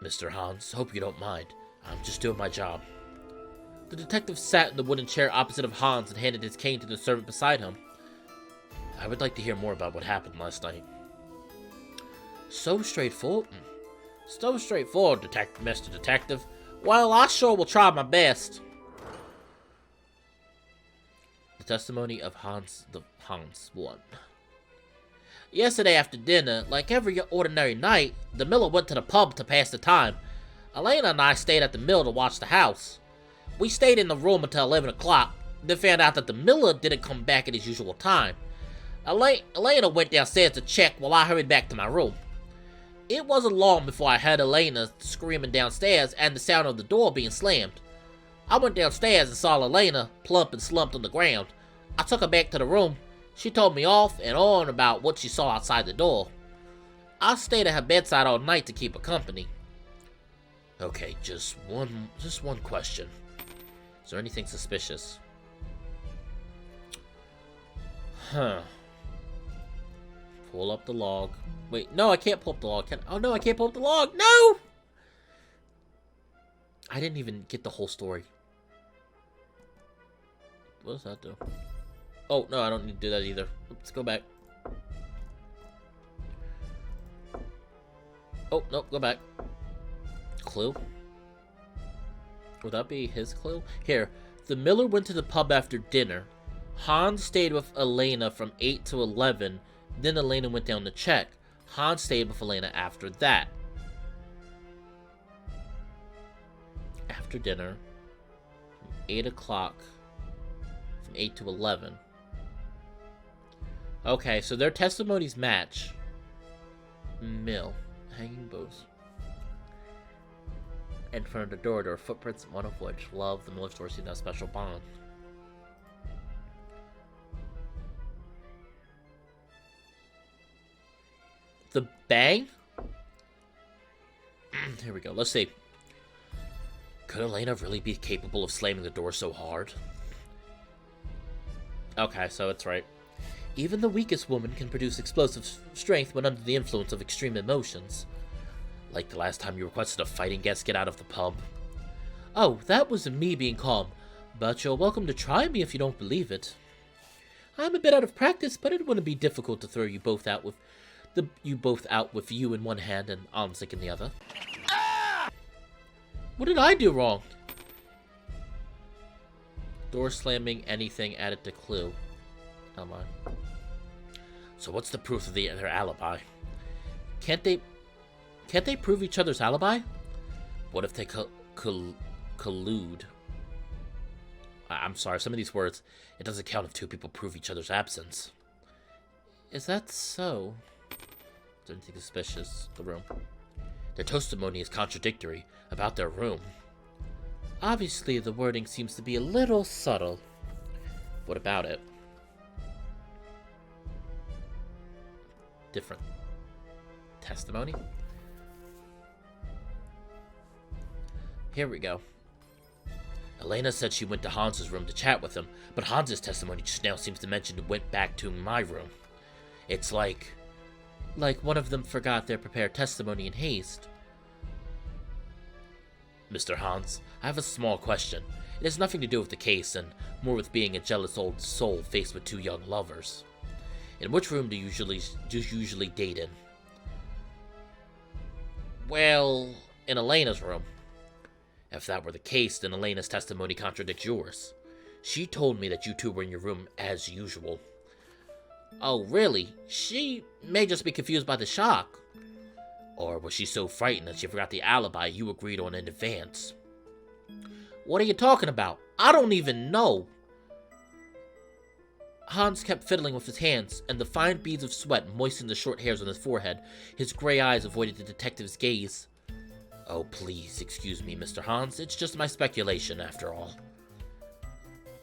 Mr. Hans, hope you don't mind. I'm just doing my job. The detective sat in the wooden chair opposite of Hans and handed his cane to the servant beside him. I would like to hear more about what happened last night. So straightforward, Mr. Detective. Well, I sure will try my best. The testimony of Hans 1. Yesterday after dinner, like every ordinary night, the miller went to the pub to pass the time. Elena and I stayed at the mill to watch the house. We stayed in the room until 11 o'clock, then found out that the miller didn't come back at his usual time. Elena went downstairs to check while I hurried back to my room. It wasn't long before I heard Elena screaming downstairs and the sound of the door being slammed. I went downstairs and saw Elena plump and slumped on the ground. I took her back to the room. She told me off and on about what she saw outside the door. I stayed at her bedside all night to keep her company. Okay, just one question. Is there anything suspicious? Pull up the log. Wait, no, I can't pull up the log. Oh no, I can't pull up the log. No! I didn't even get the whole story. What does that do? Oh, no, I don't need to do that either. Let's go back. Oh, no, go back. Clue? Would that be his clue? Here, the miller went to the pub after dinner. Hans stayed with Elena from 8 to 11. Then Elena went down to check. Hans stayed with Elena after that. After dinner, from 8 o'clock, from 8 to 11. Okay, so their testimonies match. Mill. Hanging booths. In front of the door, there are footprints, one of which love the miller's door seemed to have a special bond. The bang? Here we go. Let's see. Could Elena really be capable of slamming the door so hard? Okay, so it's right. Even the weakest woman can produce explosive strength when under the influence of extreme emotions. Like the last time you requested a fighting guest get out of the pub? Oh, that wasn't me being calm, but you're welcome to try me if you don't believe it. I'm a bit out of practice, but it wouldn't be difficult to throw you both out with you in one hand and Anzik in the other. What did I do wrong? Door slamming, anything added to clue. Oh my. So what's the proof of their alibi? Can't they prove each other's alibi? What if they collude? I'm sorry, some of these words, it doesn't count if two people prove each other's absence. Is that so? Is there anything suspicious? The room. Their testimony is contradictory about their room. Obviously, the wording seems to be a little subtle. What about it? Different testimony? Here we go. Elena said she went to Hans's room to chat with him, but Hans's testimony just now seems to mention it went back to my room. It's like one of them forgot their prepared testimony in haste. Mr. Hans, I have a small question. It has nothing to do with the case and more with being a jealous old soul faced with two young lovers. In which room do you usually date in? Well, in Elena's room. If that were the case, then Elena's testimony contradicts yours. She told me that you two were in your room as usual. Oh, really? She may just be confused by the shock. Or was she so frightened that she forgot the alibi you agreed on in advance? What are you talking about? I don't even know. Hans kept fiddling with his hands, and the fine beads of sweat moistened the short hairs on his forehead. His gray eyes avoided the detective's gaze. Oh, please, excuse me, Mr. Hans. It's just my speculation, after all.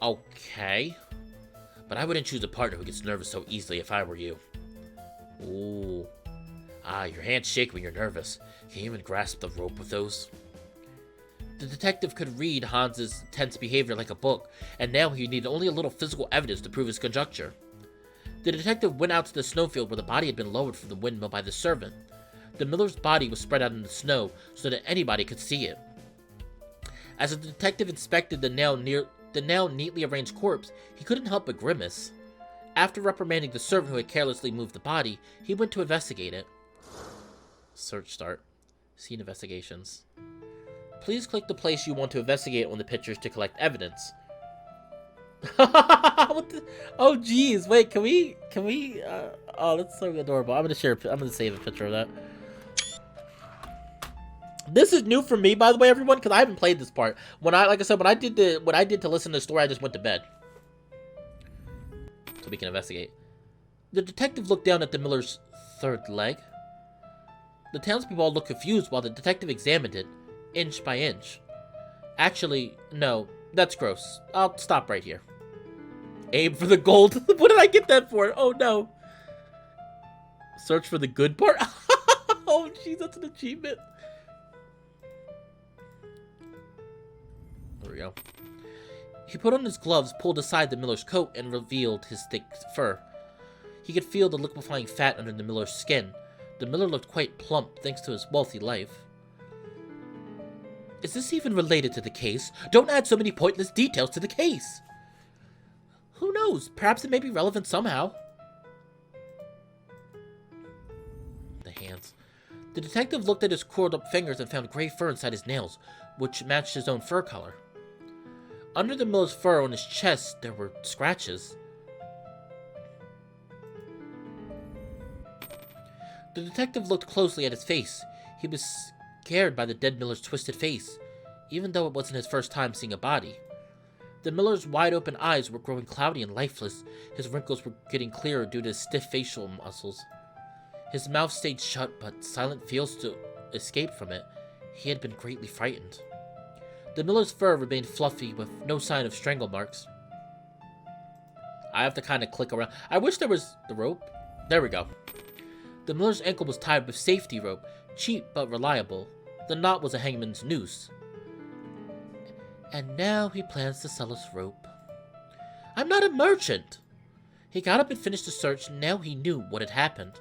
Okay. But I wouldn't choose a partner who gets nervous so easily if I were you. Ooh. Ah, your hands shake when you're nervous. Can you even grasp the rope with those? The detective could read Hans's tense behavior like a book, and now he needed only a little physical evidence to prove his conjecture. The detective went out to the snowfield where the body had been lowered from the windmill by the servant. The miller's body was spread out in the snow so that anybody could see it. As the detective inspected the now neatly arranged corpse, he couldn't help but grimace. After reprimanding the servant who had carelessly moved the body, he went to investigate it. Search start. Scene investigations. Please click the place you want to investigate on the pictures to collect evidence. What the? Oh, geez. Wait, can we, oh, that's so adorable. I'm gonna save a picture of that. This is new for me, by the way, everyone, because I haven't played this part. When I did to listen to the story, I just went to bed. So we can investigate. The detective looked down at the miller's third leg. The townspeople all looked confused while the detective examined it, inch by inch. Actually, no, that's gross. I'll stop right here. Aim for the gold. What did I get that for? Oh, no. Search for the good part? Oh, jeez, that's an achievement. There we go. He put on his gloves, pulled aside the miller's coat, and revealed his thick fur. He could feel the liquefying fat under the miller's skin. The miller looked quite plump, thanks to his wealthy life. Is this even related to the case? Don't add so many pointless details to the case. Who knows? Perhaps it may be relevant somehow. The hands. The detective looked at his curled up fingers and found gray fur inside his nails, which matched his own fur color. Under the miller's fur on his chest, there were scratches. The detective looked closely at his face. He was scared by the dead miller's twisted face, even though it wasn't his first time seeing a body. The miller's wide-open eyes were growing cloudy and lifeless. His wrinkles were getting clearer due to his stiff facial muscles. His mouth stayed shut, but silent feels to escape from it. He had been greatly frightened. The miller's fur remained fluffy, with no sign of strangle marks. I have to kind of click around. I wish there was the rope. There we go. The miller's ankle was tied with safety rope, cheap but reliable. The knot was a hangman's noose. And now he plans to sell us rope. I'm not a merchant! He got up and finished the search, and now he knew what had happened.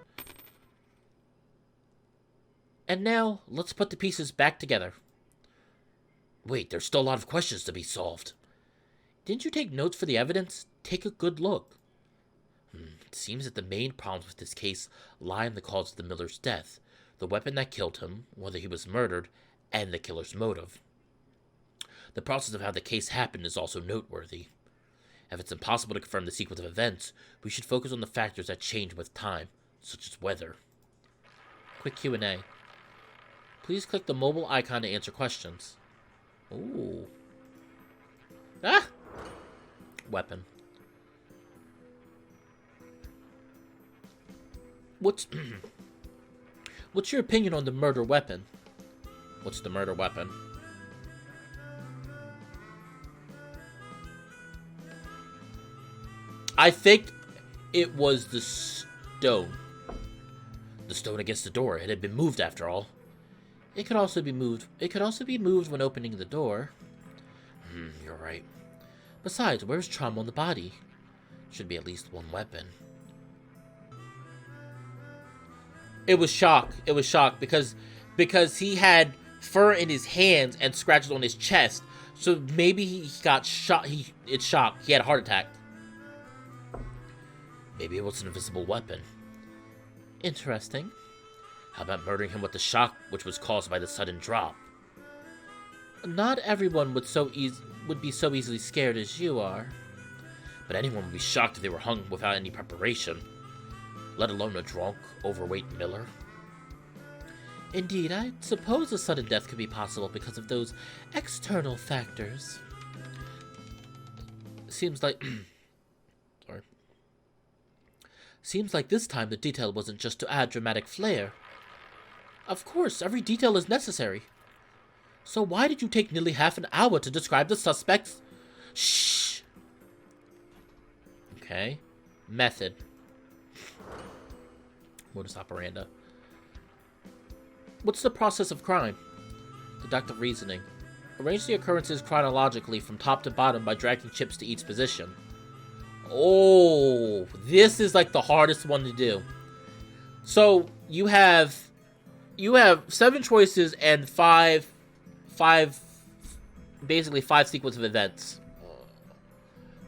And now, let's put the pieces back together. Wait, there's still a lot of questions to be solved. Didn't you take notes for the evidence? Take a good look. It seems that the main problems with this case lie in the cause of the miller's death, the weapon that killed him, whether he was murdered, and the killer's motive. The process of how the case happened is also noteworthy. If it's impossible to confirm the sequence of events, we should focus on the factors that change with time, such as weather. Quick Q&A. Please click the mobile icon to answer questions. Ooh. Ah! weapon. What's your opinion on the murder weapon? What's the murder weapon? I think it was the stone. The stone against the door. It had been moved after all. It could also be moved. It could also be moved when opening the door. You're right. Besides, where's trauma on the body? Should be at least one weapon. It was shock. It was shock because he had fur in his hands and scratches on his chest. So maybe he got shot. It's shock. He had a heart attack. Maybe it was an invisible weapon. Interesting. How about murdering him with the shock which was caused by the sudden drop? Not everyone would be so easily scared as you are. But anyone would be shocked if they were hung without any preparation. Let alone a drunk, overweight miller. Indeed, I suppose a sudden death could be possible because of those external factors. Seems like... Sorry. Seems like this time the detail wasn't just to add dramatic flair. Of course, every detail is necessary. So why did you take nearly half an hour to describe the suspect's... Shh! Okay. Method. Modus operandi. What's the process of crime? Deductive reasoning. Arrange the occurrences chronologically from top to bottom by dragging chips to each position. Oh, this is like the hardest one to do. So you have 7 choices and basically five sequence of events.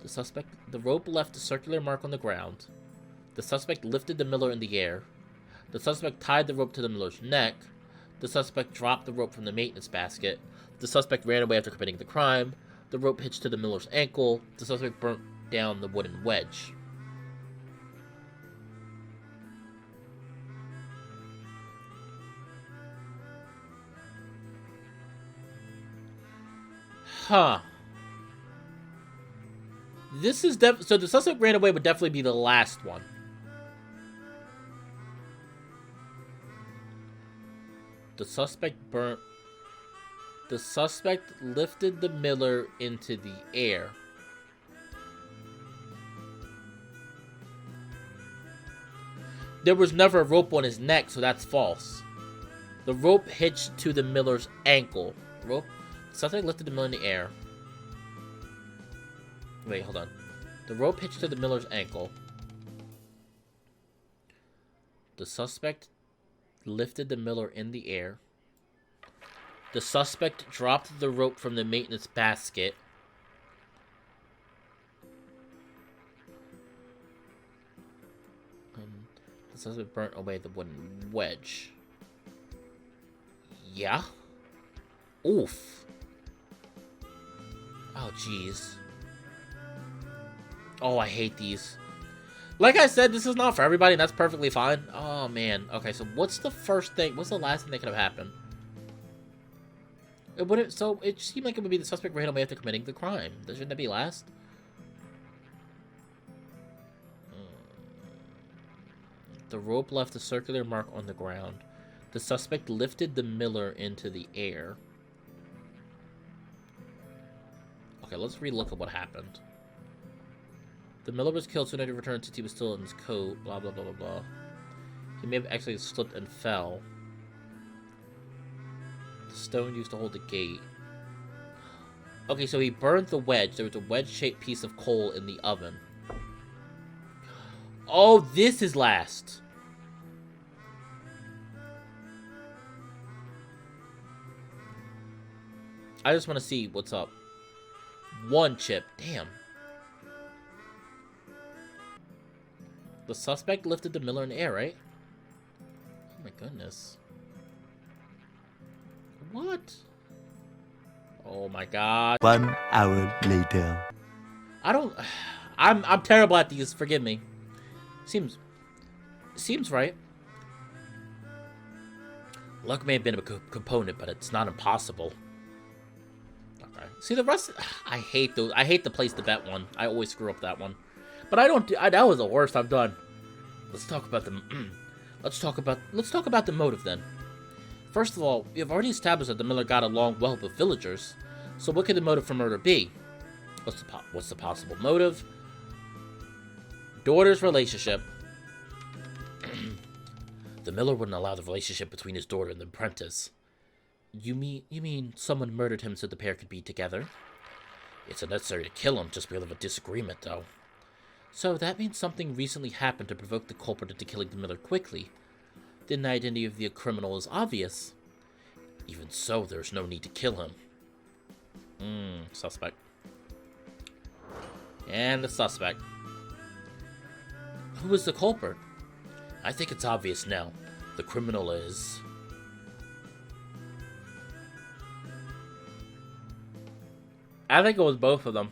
The rope left a circular mark on the ground. The suspect lifted the miller in the air. The suspect tied the rope to the miller's neck. The suspect dropped the rope from the maintenance basket. The suspect ran away after committing the crime. The rope hitched to the miller's ankle. The suspect burnt down the wooden wedge. Huh. This is so the suspect ran away would definitely be the last one. The suspect lifted the miller into the air. There was never a rope on his neck, so that's false. The rope hitched to the miller's ankle. The suspect lifted the miller in the air. Wait, hold on. The rope hitched to the miller's ankle. The suspect lifted the miller in the air. The suspect dropped the rope from the maintenance basket. The suspect burnt away the wooden wedge. Yeah? Oof. Oh, jeez. Oh, I hate these. Like I said, this is not for everybody, and that's perfectly fine. Oh, man. Okay, so what's the first thing? What's the last thing that could have happened? So it seemed like it would be the suspect ran away after committing the crime. Shouldn't that be last? The rope left a circular mark on the ground. The suspect lifted the miller into the air. Okay, let's relook at what happened. The miller was killed soon after he returned since he was still in his coat. Blah, blah, blah, blah, blah. He may have actually slipped and fell. The stone used to hold the gate. Okay, so he burned the wedge. There was a wedge-shaped piece of coal in the oven. Oh, this is last. I just want to see what's up. 1 chip. Damn. The suspect lifted the miller in the air, right? Oh my goodness. What? Oh my god. 1 hour later. I'm terrible at these, forgive me. Seems right. Luck may have been a component, but it's not impossible. Alright. See, the rest... I hate those. I hate the place to bet one. I always screw up that one. But I don't do... that was the worst I've done. Let's talk about the... let's talk about the motive, then. First of all, we have already established that the miller got along well with villagers. So what could the motive for murder be? What's the possible motive? Daughter's relationship. The miller wouldn't allow the relationship between his daughter and the apprentice. You mean someone murdered him so the pair could be together? It's unnecessary to kill him just because of a disagreement, though. So that means something recently happened to provoke the culprit into killing the miller quickly. The identity of the criminal is obvious. Even so, there's no need to kill him. Suspect. And the suspect. Who is the culprit? I think it's obvious now. The criminal is... I think it was both of them.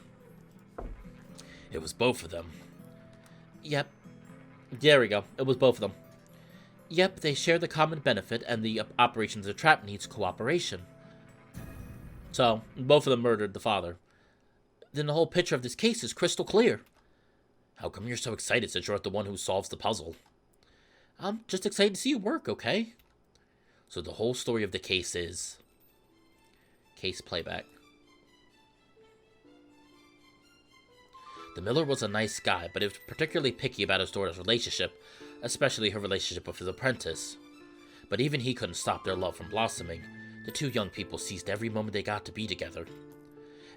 It was both of them. Yep. There we go. It was both of them. Yep, they share the common benefit, and the operation of the trap needs cooperation. So, both of them murdered the father. Then the whole picture of this case is crystal clear. How come you're so excited since you're the one who solves the puzzle? I'm just excited to see you work, okay? So the whole story of the case is... Case playback. The miller was a nice guy, but he was particularly picky about his daughter's relationship, especially her relationship with his apprentice. But even he couldn't stop their love from blossoming. The two young people seized every moment they got to be together.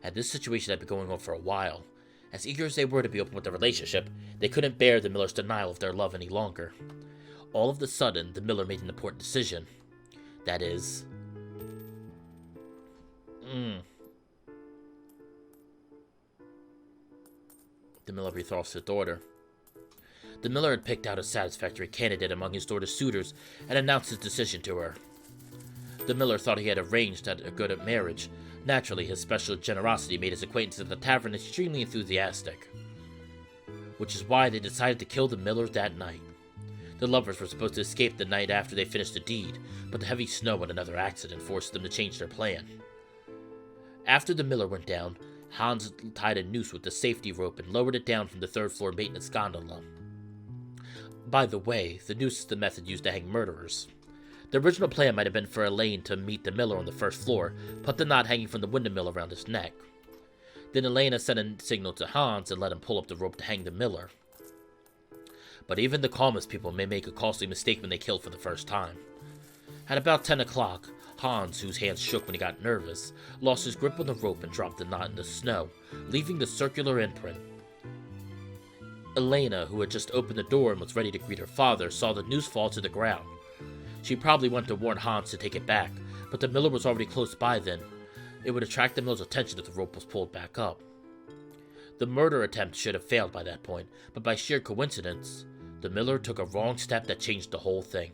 And this situation had been going on for a while. As eager as they were to be open with their relationship, they couldn't bear the miller's denial of their love any longer. All of a sudden, the miller made an important decision. That is... The miller betrothed his daughter. The miller had picked out a satisfactory candidate among his daughter's suitors and announced his decision to her. The miller thought he had arranged a good marriage. Naturally, his special generosity made his acquaintance at the tavern extremely enthusiastic. Which is why they decided to kill the miller that night. The lovers were supposed to escape the night after they finished the deed, but the heavy snow and another accident forced them to change their plan. After the miller went down, Hans tied a noose with the safety rope and lowered it down from the third-floor maintenance gondola. By the way, the noose is the method used to hang murderers. The original plan might have been for Elaine to meet the miller on the first floor, put the knot hanging from the windmill around his neck. Then Elena sent a signal to Hans and let him pull up the rope to hang the miller. But even the calmest people may make a costly mistake when they kill for the first time. At about 10 o'clock, Hans, whose hands shook when he got nervous, lost his grip on the rope and dropped the knot in the snow, leaving the circular imprint. Elena, who had just opened the door and was ready to greet her father, saw the noose fall to the ground. She probably went to warn Hans to take it back, but the miller was already close by then. It would attract the miller's attention if the rope was pulled back up. The murder attempt should have failed by that point, but by sheer coincidence, the miller took a wrong step that changed the whole thing.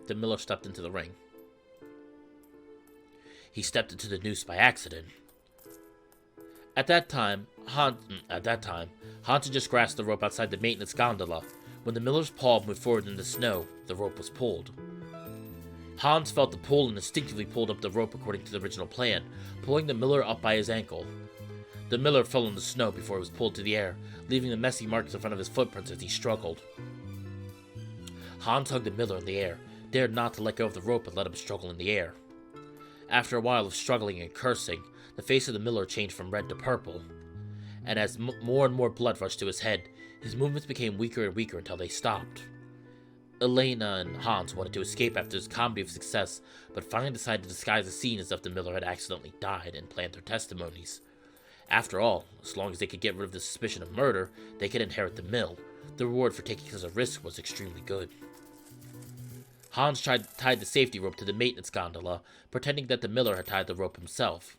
The miller stepped into the ring. He stepped into the noose by accident. At that time, Hans had just grasped the rope outside the maintenance gondola. When the miller's paw moved forward in the snow, the rope was pulled. Hans felt the pull and instinctively pulled up the rope according to the original plan, pulling the miller up by his ankle. The miller fell in the snow before he was pulled to the air, leaving the messy marks in front of his footprints as he struggled. Hans hugged the miller in the air, dared not to let go of the rope and let him struggle in the air. After a while of struggling and cursing, the face of the miller changed from red to purple, and as more and more blood rushed to his head, his movements became weaker and weaker until they stopped. Elena and Hans wanted to escape after this comedy of success, but finally decided to disguise the scene as if the miller had accidentally died and plant their testimonies. After all, as long as they could get rid of the suspicion of murder, they could inherit the mill. The reward for taking such a risk was extremely good. Hans tied the safety rope to the maintenance gondola, pretending that the miller had tied the rope himself.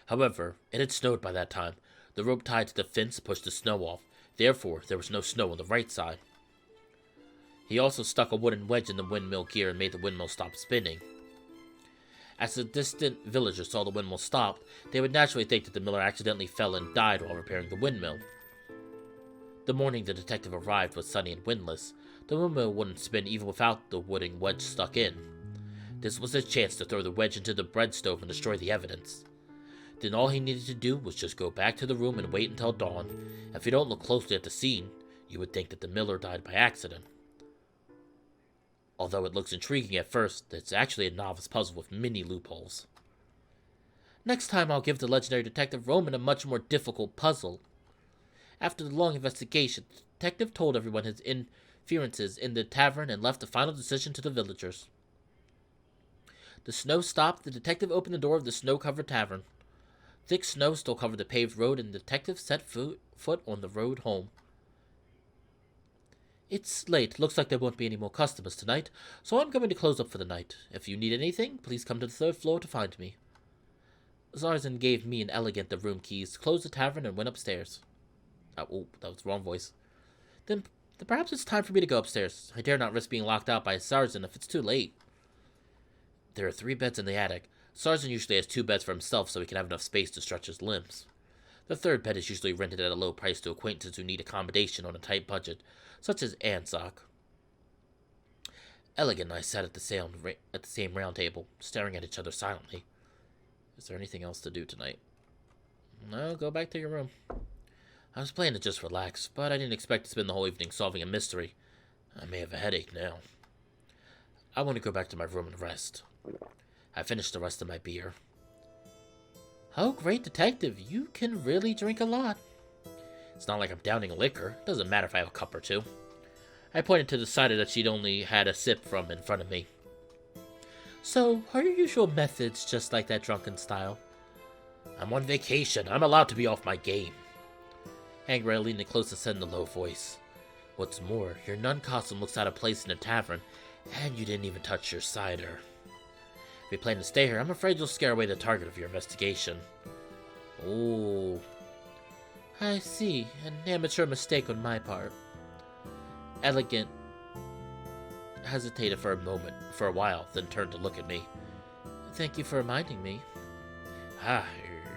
However, it had snowed by that time. The rope tied to the fence pushed the snow off. Therefore, there was no snow on the right side. He also stuck a wooden wedge in the windmill gear and made the windmill stop spinning. As the distant villagers saw the windmill stop, they would naturally think that the miller accidentally fell and died while repairing the windmill. The morning the detective arrived was sunny and windless. The windmill wouldn't spin even without the wooden wedge stuck in. This was his chance to throw the wedge into the bread stove and destroy the evidence. Then all he needed to do was just go back to the room and wait until dawn. If you don't look closely at the scene, you would think that the miller died by accident. Although it looks intriguing at first, it's actually a novice puzzle with many loopholes. Next time I'll give the legendary detective Roman a much more difficult puzzle. After the long investigation, the detective told everyone his interferences in the tavern and left the final decision to the villagers. The snow stopped. The detective opened the door of the snow-covered tavern. Thick snow still covered the paved road, and the detective set foot on the road home. It's late. Looks like there won't be any more customers tonight, so I'm going to close up for the night. If you need anything, please come to the 3rd floor to find me. Zarzan gave me and Elegant the room keys, closed the tavern, and went upstairs. Oh, that was the wrong voice. Then perhaps it's time for me to go upstairs. I dare not risk being locked out by Zarzan if it's too late. There are 3 beds in the attic. Zarzan usually has 2 beds for himself so he can have enough space to stretch his limbs. The 3rd bed is usually rented at a low price to acquaintances who need accommodation on a tight budget, such as Ansock. Elegant and I sat at the same round table, staring at each other silently. Is there anything else to do tonight? No, go back to your room. I was planning to just relax, but I didn't expect to spend the whole evening solving a mystery. I may have a headache now. I want to go back to my room and rest. I finished the rest of my beer. Oh, great detective, you can really drink a lot. It's not like I'm downing liquor. It doesn't matter if I have a cup or 2. I pointed to the cider that she'd only had a sip from in front of me. So, are your usual methods just like that drunken style? I'm on vacation. I'm allowed to be off my game. Angry leaned close and said in a low voice. What's more, your nun costume looks out of place in a tavern, and you didn't even touch your cider. If you plan to stay here, I'm afraid you'll scare away the target of your investigation. Oh. I see. An amateur mistake on my part. Elegant hesitated for a while, then turned to look at me. Thank you for reminding me. Ah,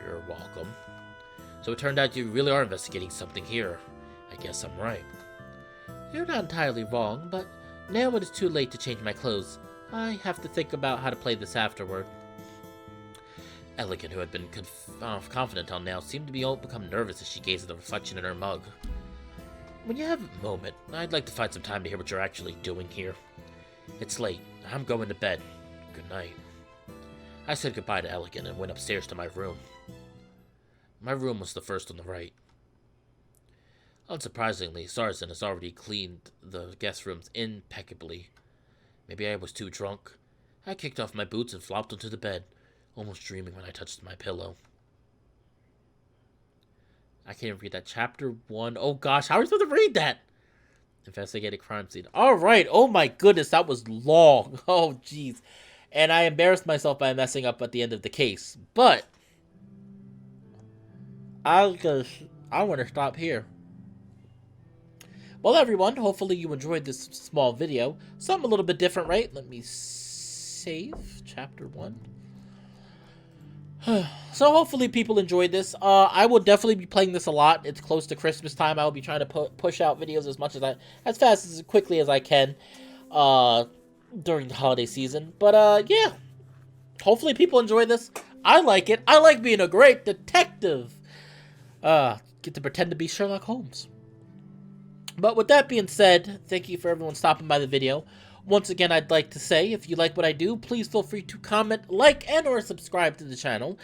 you're welcome. So it turned out you really are investigating something here. I guess I'm right. You're not entirely wrong, but now it is too late to change my clothes. I have to think about how to play this afterward. Elegant, who had been confident till now, seemed to become nervous as she gazed at the reflection in her mug. When you have a moment, I'd like to find some time to hear what you're actually doing here. It's late. I'm going to bed. Good night. I said goodbye to Elegant and went upstairs to my room. My room was the first on the right. Unsurprisingly, Zarzan has already cleaned the guest rooms impeccably. Maybe I was too drunk. I kicked off my boots and flopped onto the bed, almost dreaming when I touched my pillow. I can't even read that. Chapter 1. Oh gosh, how are we supposed to read that? Investigated crime scene. Alright, oh my goodness, that was long. Oh jeez. And I embarrassed myself by messing up at the end of the case. But I want to stop here. Well, everyone, hopefully you enjoyed this small video. Something a little bit different, right? Let me save chapter 1. So hopefully people enjoyed this. I will definitely be playing this a lot. It's close to Christmas time. I will be trying to push out videos as fast as quickly as I can during the holiday season. But yeah, hopefully people enjoy this. I like it. I like being a great detective. Get to pretend to be Sherlock Holmes. But with that being said, thank you for everyone stopping by the video. Once again, I'd like to say, if you like what I do, please feel free to comment, like, and or subscribe to the channel.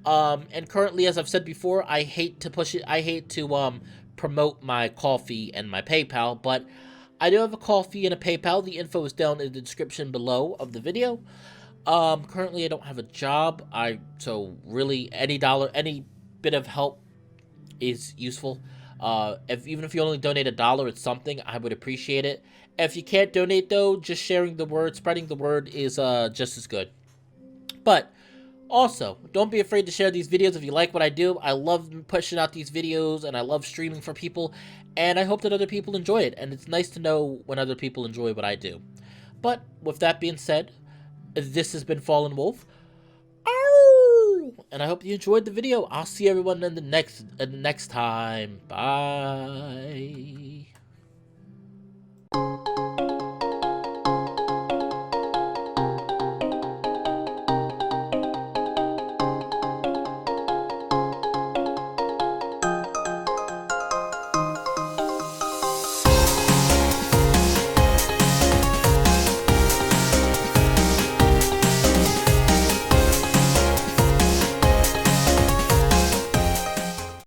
And currently, as I've said before, I hate to promote my Ko-fi and my PayPal, but I do have a Ko-fi and a PayPal. The info is down in the description below of the video. Currently, I don't have a job, so really, any bit of help is useful. Even if you only donate $1, it's something. I would appreciate it. If you can't donate, though, just sharing the word, spreading the word is just as good. But also, don't be afraid to share these videos if you like what I do. I love pushing out these videos, and I love streaming for people, and I hope that other people enjoy it. And it's nice to know when other people enjoy what I do. But with that being said, this has been Fallenwolf. And I hope you enjoyed the video. I'll see everyone in the next time. Bye.